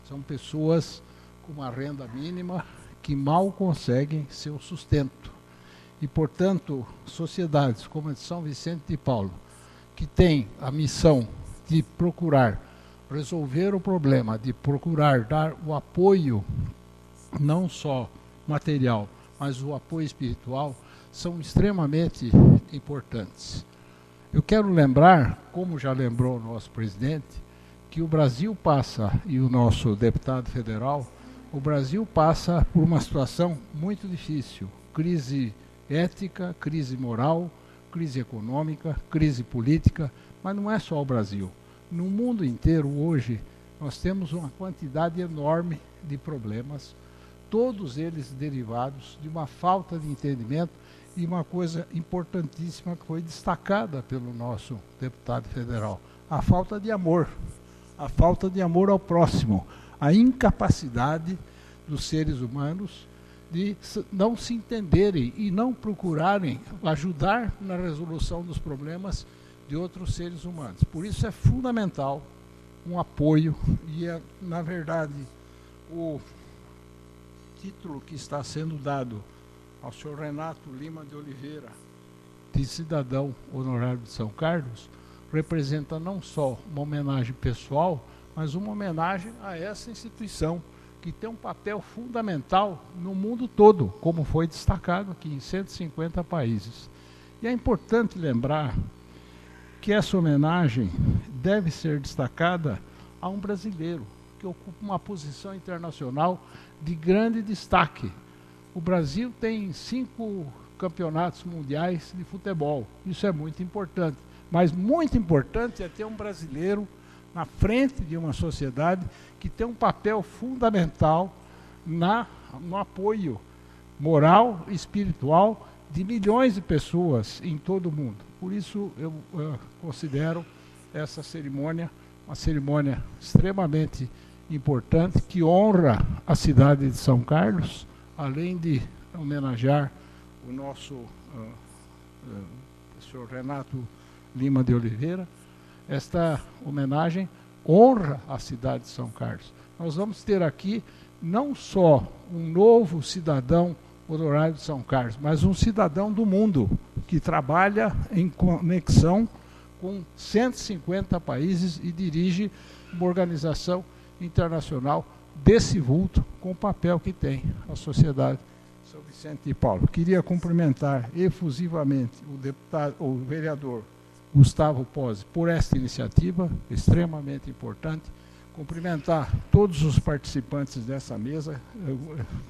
São pessoas com uma renda mínima que mal conseguem seu sustento. E, portanto, sociedades como a de São Vicente de Paulo, que tem a missão de procurar resolver o problema, de procurar dar o apoio, não só material, mas o apoio espiritual, são extremamente importantes. Eu quero lembrar, como já lembrou o nosso presidente, que o Brasil passa, e o nosso deputado federal, o Brasil passa por uma situação muito difícil, crise ética, crise moral, crise econômica, crise política, mas não é só o Brasil. No mundo inteiro, hoje, nós temos uma quantidade enorme de problemas, todos eles derivados de uma falta de entendimento e uma coisa importantíssima que foi destacada pelo nosso deputado federal, a falta de amor ao próximo, a incapacidade dos seres humanos de não se entenderem e não procurarem ajudar na resolução dos problemas de outros seres humanos. Por isso é fundamental um apoio e, na verdade, o título que está sendo dado ao senhor Renato Lima de Oliveira de cidadão honorário de São Carlos representa não só uma homenagem pessoal, mas uma homenagem a essa instituição, que tem um papel fundamental no mundo todo, como foi destacado aqui, em 150 países. E é importante lembrar que essa homenagem deve ser destacada a um brasileiro, que ocupa uma posição internacional de grande destaque. O Brasil tem 5 campeonatos mundiais de futebol, isso é muito importante. Mas muito importante é ter um brasileiro na frente de uma sociedade que tem um papel fundamental no apoio moral e espiritual de milhões de pessoas em todo o mundo. Por isso eu considero essa cerimônia uma cerimônia extremamente importante, que honra a cidade de São Carlos, além de homenagear o nosso senhor Renato Lima de Oliveira. Esta homenagem honra a cidade de São Carlos. Nós vamos ter aqui não só um novo cidadão honorário de São Carlos, mas um cidadão do mundo, que trabalha em conexão com 150 países e dirige uma organização internacional desse vulto, com o papel que tem a Sociedade São Vicente de Paulo. Queria cumprimentar efusivamente o vereador Gustavo Pozzi por esta iniciativa, extremamente importante. Cumprimentar todos os participantes dessa mesa,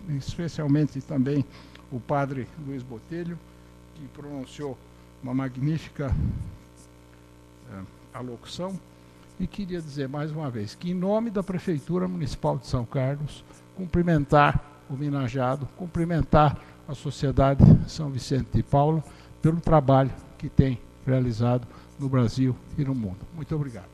especialmente também o padre Luiz Botelho, que pronunciou uma magnífica alocução. E queria dizer mais uma vez que, em nome da Prefeitura Municipal de São Carlos, cumprimentar o homenageado, cumprimentar a Sociedade São Vicente de Paulo pelo trabalho que tem realizado no Brasil e no mundo. Muito obrigado.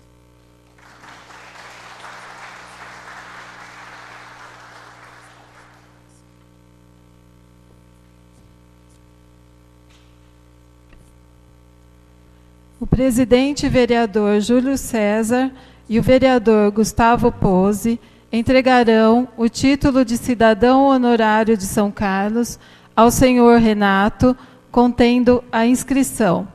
O presidente vereador Júlio César e o vereador Gustavo Pozzi entregarão o título de cidadão honorário de São Carlos ao senhor Renato, contendo a inscrição.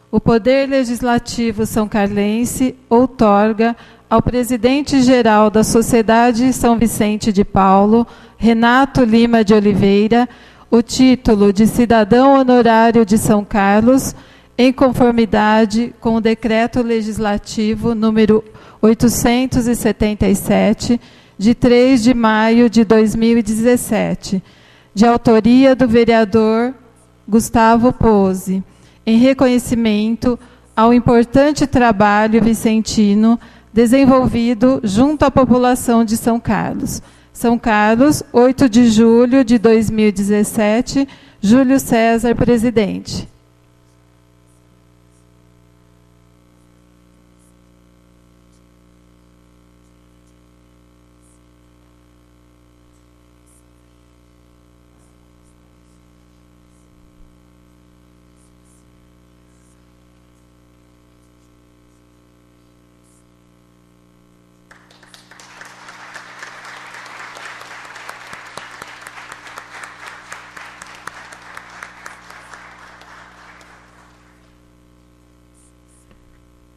O Poder Legislativo são-carlense outorga ao presidente-geral da Sociedade São Vicente de Paulo, Renato Lima de Oliveira, o título de cidadão honorário de São Carlos, em conformidade com o Decreto Legislativo número 877, de 3 de maio de 2017, de autoria do vereador Gustavo Pozzi, em reconhecimento ao importante trabalho vicentino desenvolvido junto à população de São Carlos. São Carlos, 8 de julho de 2017, Júlio César, presidente.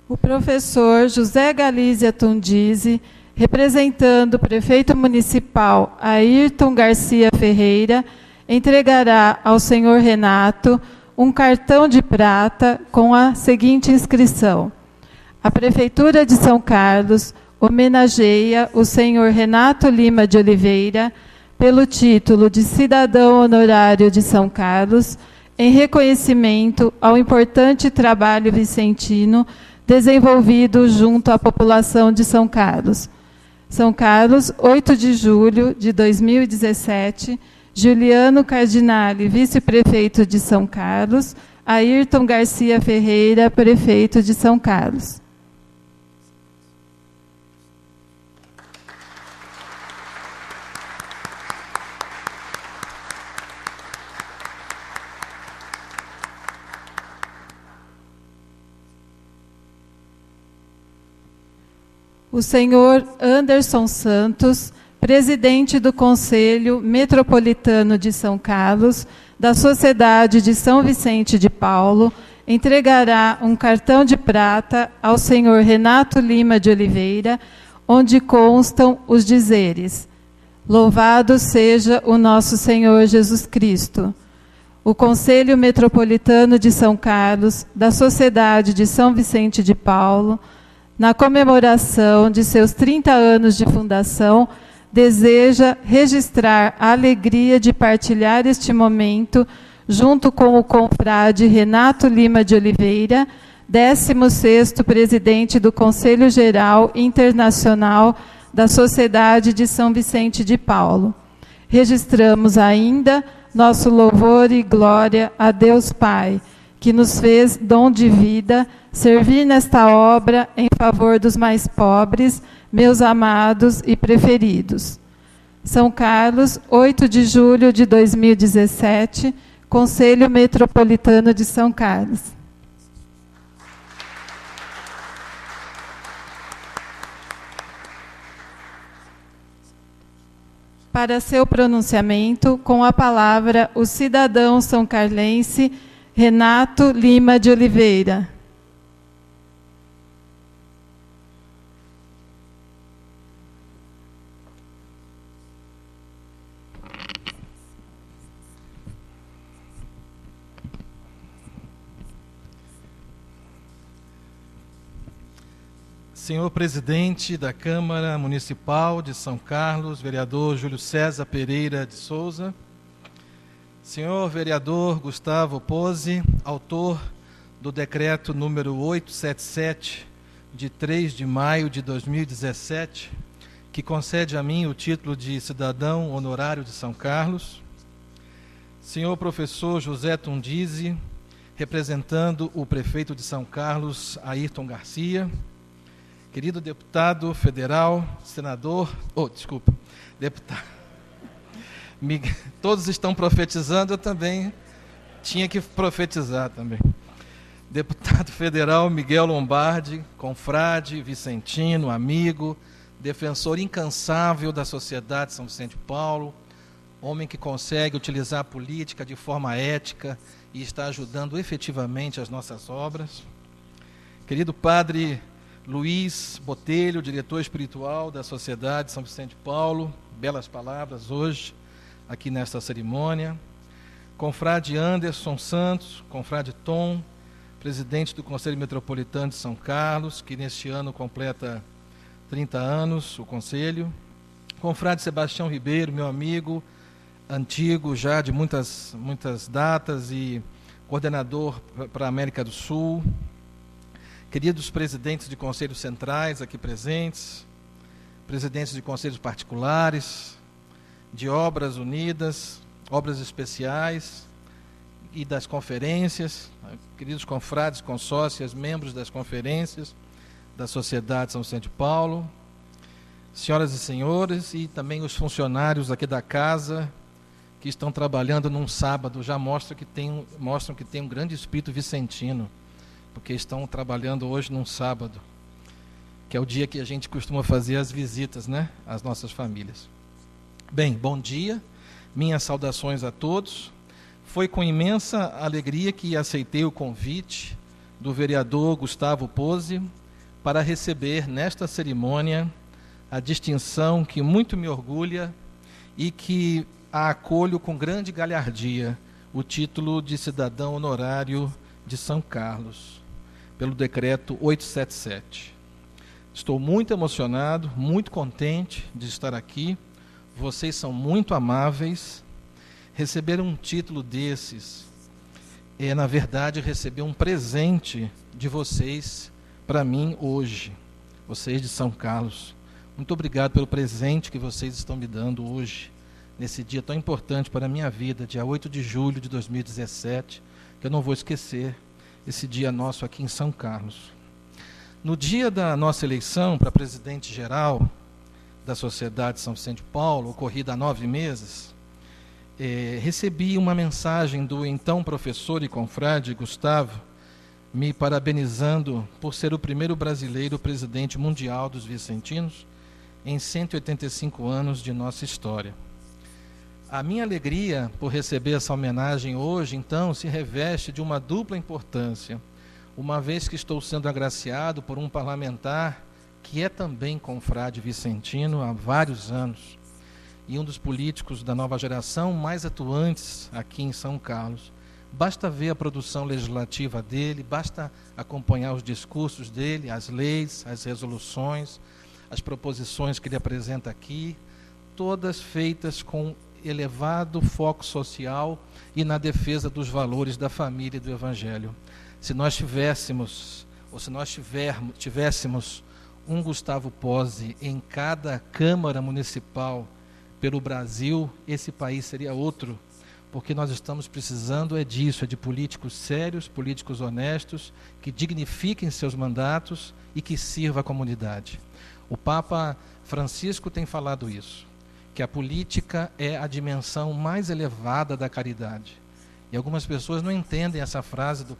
O professor José Galizia Tundizi, representando o prefeito municipal Ayrton Garcia Ferreira, entregará ao senhor Renato um cartão de prata com a seguinte inscrição: a Prefeitura de São Carlos homenageia o senhor Renato Lima de Oliveira pelo título de cidadão honorário de São Carlos, em reconhecimento ao importante trabalho vicentino desenvolvido junto à população de São Carlos. São Carlos, 8 de julho de 2017, Juliano Cardinale, vice-prefeito de São Carlos, Ayrton Garcia Ferreira, prefeito de São Carlos. O senhor Anderson Santos, presidente do Conselho Metropolitano de São Carlos, da Sociedade de São Vicente de Paulo, entregará um cartão de prata ao senhor Renato Lima de Oliveira, onde constam os dizeres: Louvado seja o nosso Senhor Jesus Cristo. O Conselho Metropolitano de São Carlos, da Sociedade de São Vicente de Paulo, na comemoração de seus 30 anos de fundação, deseja registrar a alegria de partilhar este momento junto com o confrade Renato Lima de Oliveira, 16º presidente do Conselho Geral Internacional da Sociedade de São Vicente de Paulo. Registramos ainda nosso louvor e glória a Deus Pai, que nos fez dom de vida, servir nesta obra em favor dos mais pobres, meus amados e preferidos. São Carlos, 8 de julho de 2017, Conselho Metropolitano de São Carlos. Para seu pronunciamento, com a palavra, o cidadão são-carlense Renato Lima de Oliveira. Senhor presidente da Câmara Municipal de São Carlos, vereador Júlio César Pereira de Souza, senhor vereador Gustavo Pose, autor do decreto número 877, de 3 de maio de 2017, que concede a mim o título de cidadão honorário de São Carlos, senhor professor José Tundizi, representando o prefeito de São Carlos, Ayrton Garcia, querido deputado federal, senador, deputado, todos estão profetizando, eu também tinha que profetizar também. Deputado federal Miguel Lombardi, confrade, vicentino, amigo, defensor incansável da sociedade de São Vicente de Paulo, homem que consegue utilizar a política de forma ética e está ajudando efetivamente as nossas obras. Querido padre Luiz Botelho, diretor espiritual da Sociedade de São Vicente de Paulo, belas palavras hoje, aqui nesta cerimônia. Confrade Anderson Santos, confrade Tom, presidente do Conselho Metropolitano de São Carlos, que neste ano completa 30 anos, o Conselho. Confrade Sebastião Ribeiro, meu amigo, antigo já de muitas datas e coordenador para a América do Sul. Queridos presidentes de conselhos centrais aqui presentes, presidentes de conselhos particulares, de obras unidas, obras especiais e das conferências, queridos confrades, consórcias, membros das conferências da Sociedade São Vicente de Paulo, senhoras e senhores, e também os funcionários aqui da casa que estão trabalhando num sábado, já mostram que tem um grande espírito vicentino, porque estão trabalhando hoje num sábado, que é o dia que a gente costuma fazer as visitas, né, às nossas famílias. Bem, bom dia, minhas saudações a todos. Foi com imensa alegria que aceitei o convite do vereador Gustavo Pose para receber nesta cerimônia a distinção que muito me orgulha e que a acolho com grande galhardia, o título de cidadão honorário de São Carlos, pelo decreto 877. Estou muito emocionado, muito contente de estar aqui. Vocês são muito amáveis. Receber um título desses é, na verdade, receber um presente de vocês para mim hoje, vocês de São Carlos. Muito obrigado pelo presente que vocês estão me dando hoje, nesse dia tão importante para a minha vida, dia 8 de julho de 2017, que eu não vou esquecer, esse dia nosso aqui em São Carlos. No dia da nossa eleição para presidente-geral da Sociedade de São Vicente de Paulo, ocorrida há 9 meses, recebi uma mensagem do então professor e confrade Gustavo, me parabenizando por ser o primeiro brasileiro presidente mundial dos vicentinos em 185 anos de nossa história. A minha alegria por receber essa homenagem hoje, então, se reveste de uma dupla importância, uma vez que estou sendo agraciado por um parlamentar que é também confrade vicentino há vários anos, e um dos políticos da nova geração mais atuantes aqui em São Carlos. Basta ver a produção legislativa dele, basta acompanhar os discursos dele, as leis, as resoluções, as proposições que ele apresenta aqui, todas feitas com elevado foco social e na defesa dos valores da família e do Evangelho. Se nós tivéssemos um Gustavo Pozzi em cada Câmara Municipal pelo Brasil, esse país seria outro, porque nós estamos precisando disso, de políticos sérios, políticos honestos, que dignifiquem seus mandatos e que sirvam a comunidade. O Papa Francisco tem falado isso, que a política é a dimensão mais elevada da caridade. E algumas pessoas não entendem essa frase do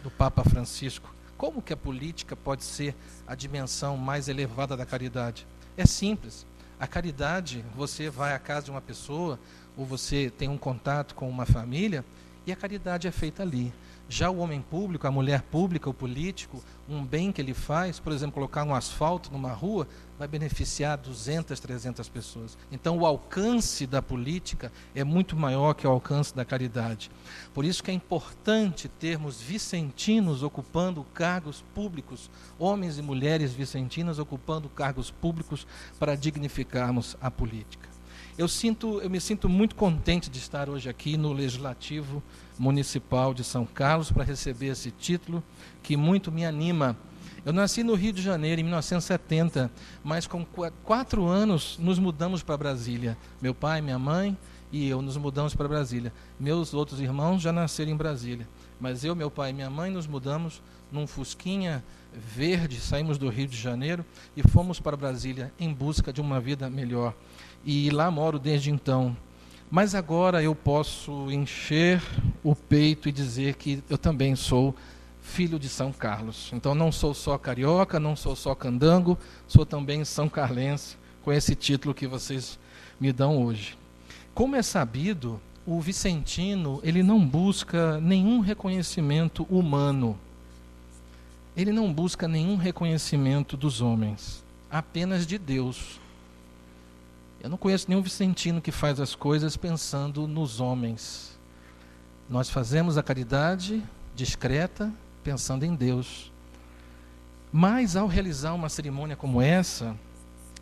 Papa Francisco. Como que a política pode ser a dimensão mais elevada da caridade? É simples. A caridade, você vai à casa de uma pessoa, ou você tem um contato com uma família, e a caridade é feita ali. Já o homem público, a mulher pública, o político, um bem que ele faz, por exemplo, colocar um asfalto numa rua, vai beneficiar 200, 300 pessoas. Então o alcance da política é muito maior que o alcance da caridade. Por isso que é importante termos vicentinos ocupando cargos públicos, homens e mulheres vicentinas ocupando cargos públicos para dignificarmos a política. Eu me sinto muito contente de estar hoje aqui no Legislativo Municipal de São Carlos para receber esse título que muito me anima. Eu nasci no Rio de Janeiro em 1970, mas com 4 anos nos mudamos para Brasília. Meu pai, minha mãe e eu nos mudamos para Brasília. Meus outros irmãos já nasceram em Brasília, mas eu, meu pai e minha mãe nos mudamos num Fusquinha verde, saímos do Rio de Janeiro e fomos para Brasília em busca de uma vida melhor. E lá moro desde então. Mas agora eu posso encher o peito e dizer que eu também sou filho de São Carlos. Então não sou só carioca, não sou só candango, sou também são carlense, com esse título que vocês me dão hoje. Como é sabido, o vicentino, ele não busca nenhum reconhecimento humano. Ele não busca nenhum reconhecimento dos homens, apenas de Deus. Eu não conheço nenhum vicentino que faz as coisas pensando nos homens. Nós fazemos a caridade discreta, pensando em Deus. Mas, ao realizar uma cerimônia como essa,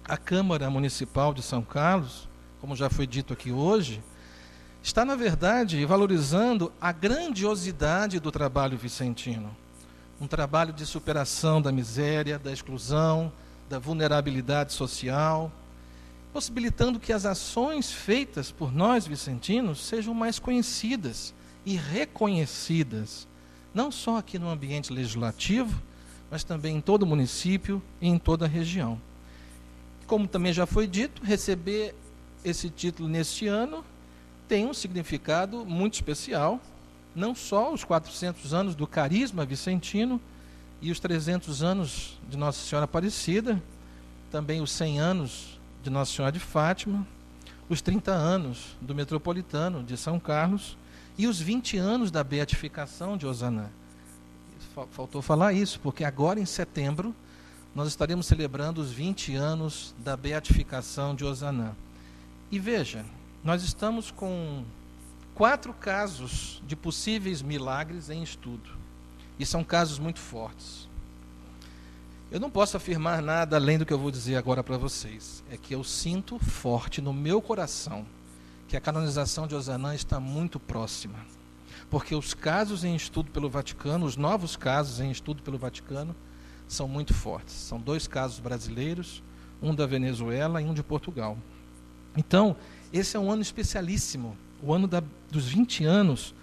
a Câmara Municipal de São Carlos, como já foi dito aqui hoje, está, na verdade, valorizando a grandiosidade do trabalho vicentino. Um trabalho de superação da miséria, da exclusão, da vulnerabilidade social, possibilitando que as ações feitas por nós vicentinos sejam mais conhecidas e reconhecidas, não só aqui no ambiente legislativo, mas também em todo o município e em toda a região. Como também já foi dito, receber esse título neste ano tem um significado muito especial, não só os 400 anos do carisma vicentino e os 300 anos de Nossa Senhora Aparecida, também os 100 anos de Nossa Senhora de Fátima, os 30 anos do Metropolitano de São Carlos e os 20 anos da beatificação de Ossanã. Faltou falar isso, porque agora em setembro nós estaremos celebrando os 20 anos da beatificação de Ossanã. E veja, nós estamos com 4 casos de possíveis milagres em estudo, e são casos muito fortes. Eu não posso afirmar nada além do que eu vou dizer agora para vocês. É que eu sinto forte no meu coração que a canonização de Ossanã está muito próxima. Porque os casos em estudo pelo Vaticano, os novos casos em estudo pelo Vaticano, são muito fortes. São 2 casos brasileiros, um da Venezuela e um de Portugal. Então, esse é um ano especialíssimo, o ano dos 20 anos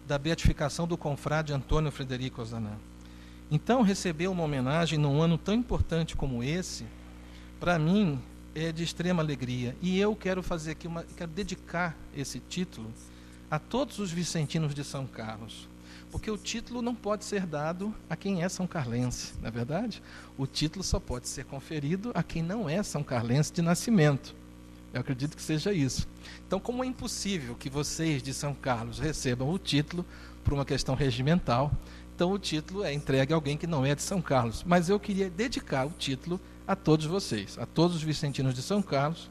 da beatificação do confrade Antônio Frederico Ossanã. Então, receber uma homenagem num ano tão importante como esse, para mim, é de extrema alegria. E eu quero fazer aqui quero dedicar esse título a todos os vicentinos de São Carlos. Porque o título não pode ser dado a quem é são carlense, não é verdade? O título só pode ser conferido a quem não é são carlense de nascimento. Eu acredito que seja isso. Então, como é impossível que vocês de São Carlos recebam o título por uma questão regimental, então o título é entregue a alguém que não é de São Carlos. Mas eu queria dedicar o título a todos vocês, a todos os vicentinos de São Carlos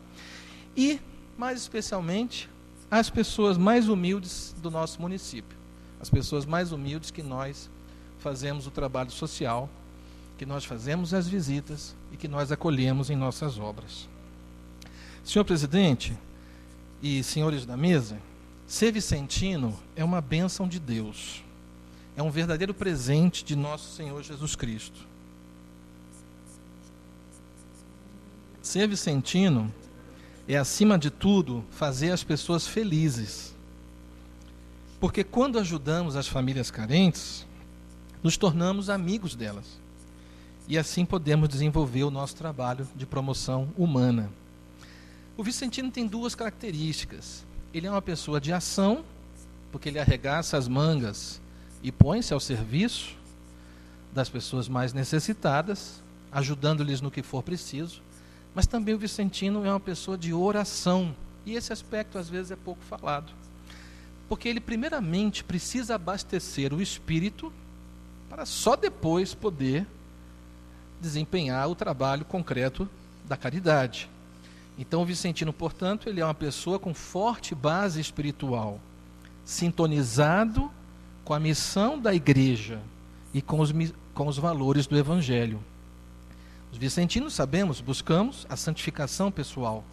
e, mais especialmente, às pessoas mais humildes do nosso município, as pessoas mais humildes que nós fazemos o trabalho social, que nós fazemos as visitas e que nós acolhemos em nossas obras. Senhor presidente e senhores da mesa, ser vicentino é uma bênção de Deus, é um verdadeiro presente de nosso Senhor Jesus Cristo. Ser vicentino é, acima de tudo, fazer as pessoas felizes. Porque quando ajudamos as famílias carentes, nos tornamos amigos delas. E assim podemos desenvolver o nosso trabalho de promoção humana. O vicentino tem duas características. Ele é uma pessoa de ação, porque ele arregaça as mangas e põe-se ao serviço das pessoas mais necessitadas, ajudando-lhes no que for preciso. Mas também o vicentino é uma pessoa de oração. E esse aspecto, às vezes, é pouco falado. Porque ele, primeiramente, precisa abastecer o espírito para só depois poder desempenhar o trabalho concreto da caridade. Então, o vicentino, portanto, ele é uma pessoa com forte base espiritual, sintonizado com a missão da igreja e com os valores do evangelho. Os vicentinos, sabemos, buscamos a santificação pessoal,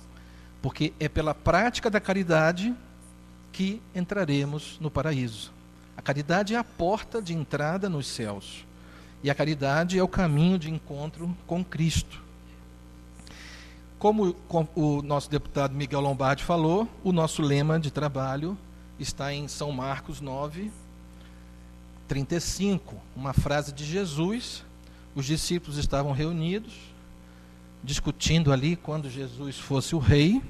porque é pela prática da caridade que entraremos no paraíso. A caridade é a porta de entrada nos céus. E a caridade é o caminho de encontro com Cristo. Como o nosso deputado Miguel Lombardi falou, o nosso lema de trabalho está em São Marcos 9, 35, uma frase de Jesus. Os discípulos estavam reunidos, discutindo ali quando Jesus fosse o rei,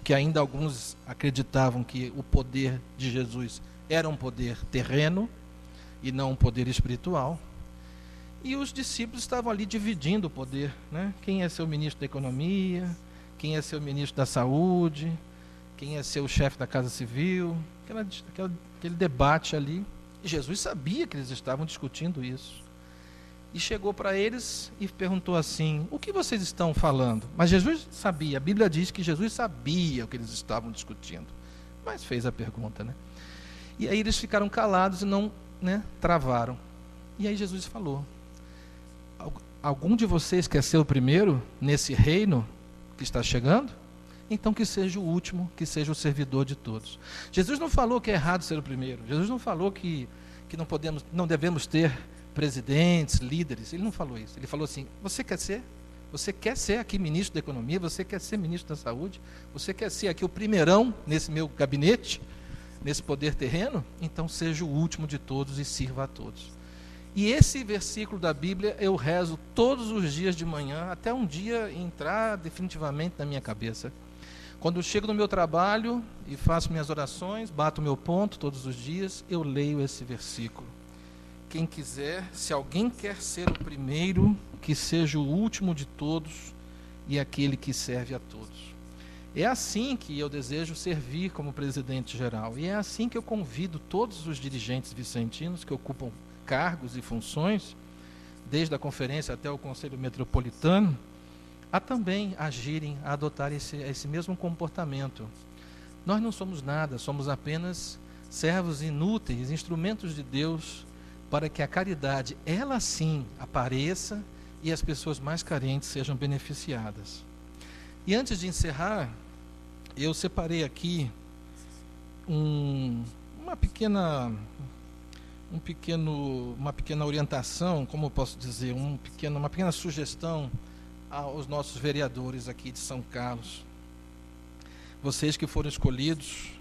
que ainda alguns acreditavam que o poder de Jesus era um poder terreno e não um poder espiritual. E os discípulos estavam ali dividindo o poder, né? Quem é seu ministro da economia, quem é seu ministro da saúde, quem é seu chefe da casa civil, aquele debate ali. E Jesus sabia que eles estavam discutindo isso. E chegou para eles e perguntou assim: o que vocês estão falando? Mas Jesus sabia, a Bíblia diz que Jesus sabia o que eles estavam discutindo, mas fez a pergunta, né? E aí eles ficaram calados e não, né, travaram. E aí Jesus falou: algum de vocês quer ser o primeiro nesse reino que está chegando? Então que seja o último, que seja o servidor de todos. Jesus não falou que é errado ser o primeiro. Jesus não falou que não devemos ter presidentes, líderes. Ele não falou isso. Ele falou assim: você quer ser? Você quer ser aqui ministro da economia? Você quer ser ministro da saúde? Você quer ser aqui o primeirão nesse meu gabinete, nesse poder terreno? Então seja o último de todos e sirva a todos. E esse versículo da Bíblia eu rezo todos os dias de manhã, até um dia entrar definitivamente na minha cabeça. Quando eu chego no meu trabalho e faço minhas orações, bato o meu ponto todos os dias, eu leio esse versículo. Quem quiser, se alguém quer ser o primeiro, que seja o último de todos e aquele que serve a todos. É assim que eu desejo servir como presidente geral. E é assim que eu convido todos os dirigentes vicentinos que ocupam cargos e funções, desde a conferência até o Conselho Metropolitano, a também agirem, a adotarem esse mesmo comportamento. Nós não somos nada, somos apenas servos inúteis, instrumentos de Deus, para que a caridade, ela sim, apareça e as pessoas mais carentes sejam beneficiadas. E antes de encerrar, eu separei aqui uma pequena orientação, como eu posso dizer, uma pequena sugestão aos nossos vereadores aqui de São Carlos. Vocês que foram escolhidos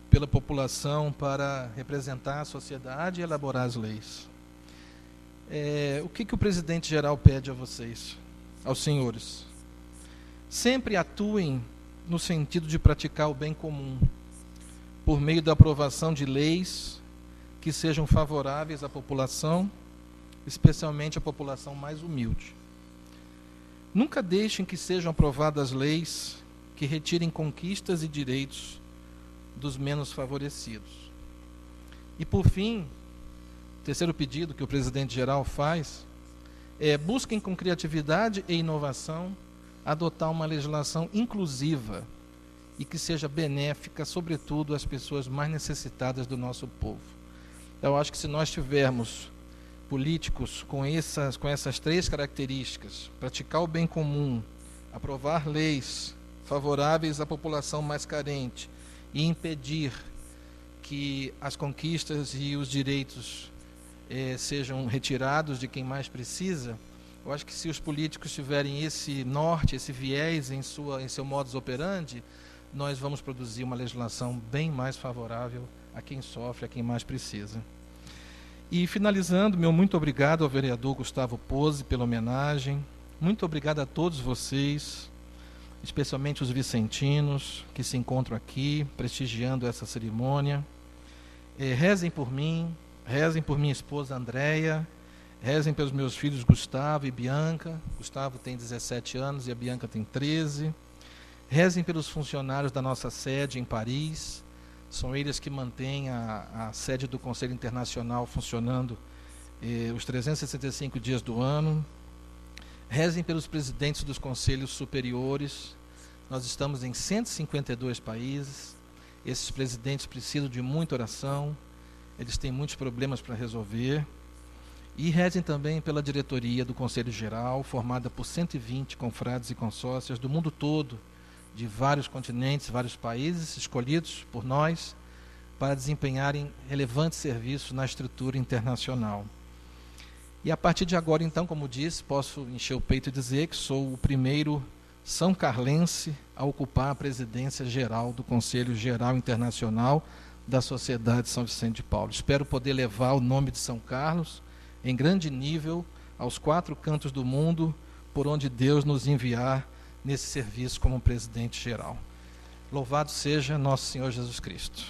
pela população para representar a sociedade e elaborar as leis. O que o presidente geral pede a vocês, aos senhores? Sempre atuem no sentido de praticar o bem comum, por meio da aprovação de leis que sejam favoráveis à população, especialmente à população mais humilde. Nunca deixem que sejam aprovadas leis que retirem conquistas e direitos dos menos favorecidos. E, por fim, o terceiro pedido que o presidente-geral faz é: busquem com criatividade e inovação adotar uma legislação inclusiva e que seja benéfica, sobretudo, às pessoas mais necessitadas do nosso povo. Então, eu acho que se nós tivermos políticos com essas três características, praticar o bem comum, aprovar leis favoráveis à população mais carente e impedir que as conquistas e os direitos sejam retirados de quem mais precisa, eu acho que se os políticos tiverem esse norte, esse viés em seu modus operandi, nós vamos produzir uma legislação bem mais favorável a quem sofre, a quem mais precisa. E, finalizando, meu muito obrigado ao vereador Gustavo Pose pela homenagem. Muito obrigado a todos vocês, especialmente os vicentinos que se encontram aqui, prestigiando essa cerimônia. Rezem por mim, rezem por minha esposa Andréia, rezem pelos meus filhos Gustavo e Bianca. Gustavo tem 17 anos e a Bianca tem 13. Rezem pelos funcionários da nossa sede em Paris. São eles que mantêm a sede do Conselho Internacional funcionando os 365 dias do ano. Rezem pelos presidentes dos conselhos superiores. Nós estamos em 152 países. Esses presidentes precisam de muita oração. Eles têm muitos problemas para resolver. E rezem também pela diretoria do Conselho Geral, formada por 120 confrades e consórcias do mundo todo, de vários continentes, vários países, escolhidos por nós para desempenharem relevantes serviços na estrutura internacional. E a partir de agora, então, como disse, posso encher o peito e dizer que sou o primeiro são carlense a ocupar a presidência geral do Conselho Geral Internacional da Sociedade São Vicente de Paulo. Espero poder levar o nome de São Carlos em grande nível aos 4 cantos do mundo, por onde Deus nos enviar nesse serviço como presidente geral. Louvado seja nosso Senhor Jesus Cristo.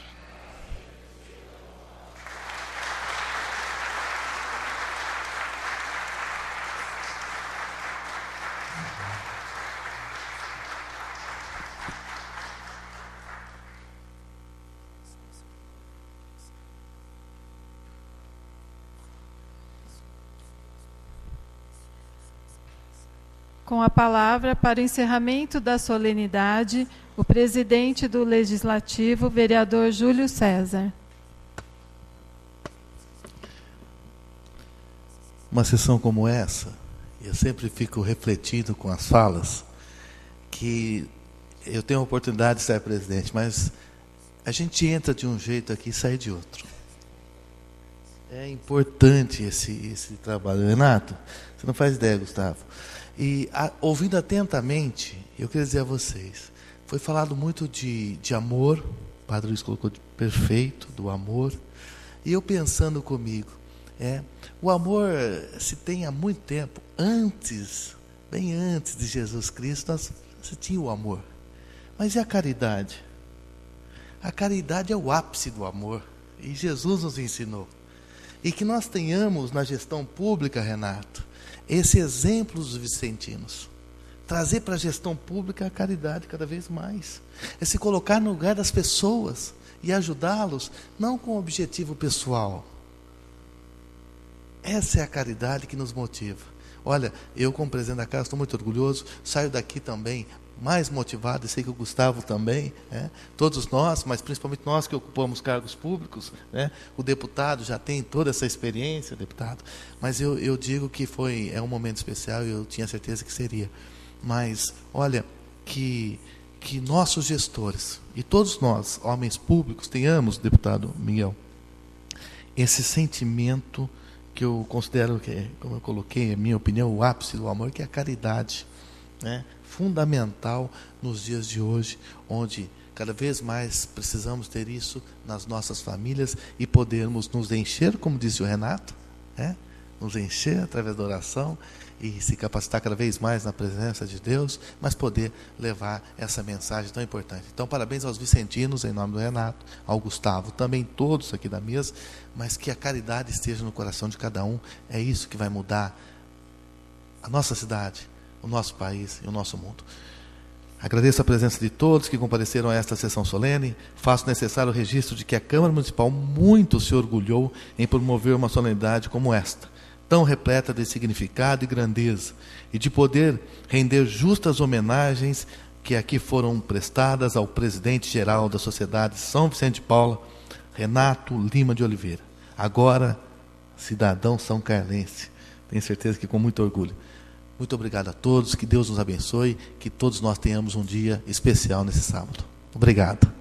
Com a palavra, para o encerramento da solenidade, o presidente do Legislativo, vereador Júlio César. Uma sessão como essa, eu sempre fico refletindo com as falas, que eu tenho a oportunidade de ser presidente, mas a gente entra de um jeito aqui e sai de outro. É importante esse trabalho. Renato, você não faz ideia, Gustavo. E ouvindo atentamente, eu queria dizer a vocês, foi falado muito de amor, o Padre Luiz colocou de perfeito, do amor, e eu pensando comigo, o amor se tem há muito tempo, bem antes de Jesus Cristo, se tinha o amor. Mas e a caridade? A caridade é o ápice do amor, e Jesus nos ensinou. E que nós tenhamos na gestão pública, Renato, esse exemplo dos vicentinos. Trazer para a gestão pública a caridade cada vez mais. É se colocar no lugar das pessoas e ajudá-los, não com objetivo pessoal. Essa é a caridade que nos motiva. Olha, eu como presidente da casa estou muito orgulhoso, saio daqui também mais motivado, e sei que o Gustavo também, todos nós, mas principalmente nós que ocupamos cargos públicos, o deputado já tem toda essa experiência, deputado, mas eu digo que é um momento especial e eu tinha certeza que seria. Mas, olha, que nossos gestores, e todos nós, homens públicos, tenhamos, deputado Miguel, esse sentimento que eu considero que, como eu coloquei, a minha opinião, o ápice do amor, que é a caridade, fundamental nos dias de hoje, onde cada vez mais precisamos ter isso nas nossas famílias e podermos nos encher, como disse o Renato, nos encher através da oração e se capacitar cada vez mais na presença de Deus, mas poder levar essa mensagem tão importante. Então, parabéns aos vicentinos, em nome do Renato, ao Gustavo, também todos aqui da mesa, mas que a caridade esteja no coração de cada um. É isso que vai mudar a nossa cidade, o nosso país e o nosso mundo. Agradeço a presença de todos que compareceram a esta sessão solene. Faço necessário o registro de que a Câmara Municipal muito se orgulhou em promover uma solenidade como esta, tão repleta de significado e grandeza, e de poder render justas homenagens que aqui foram prestadas ao presidente-geral da Sociedade São Vicente de Paula, Renato Lima de Oliveira, agora cidadão são carlense. Tenho certeza que com muito orgulho. Muito obrigado a todos, que Deus nos abençoe, que todos nós tenhamos um dia especial nesse sábado. Obrigado.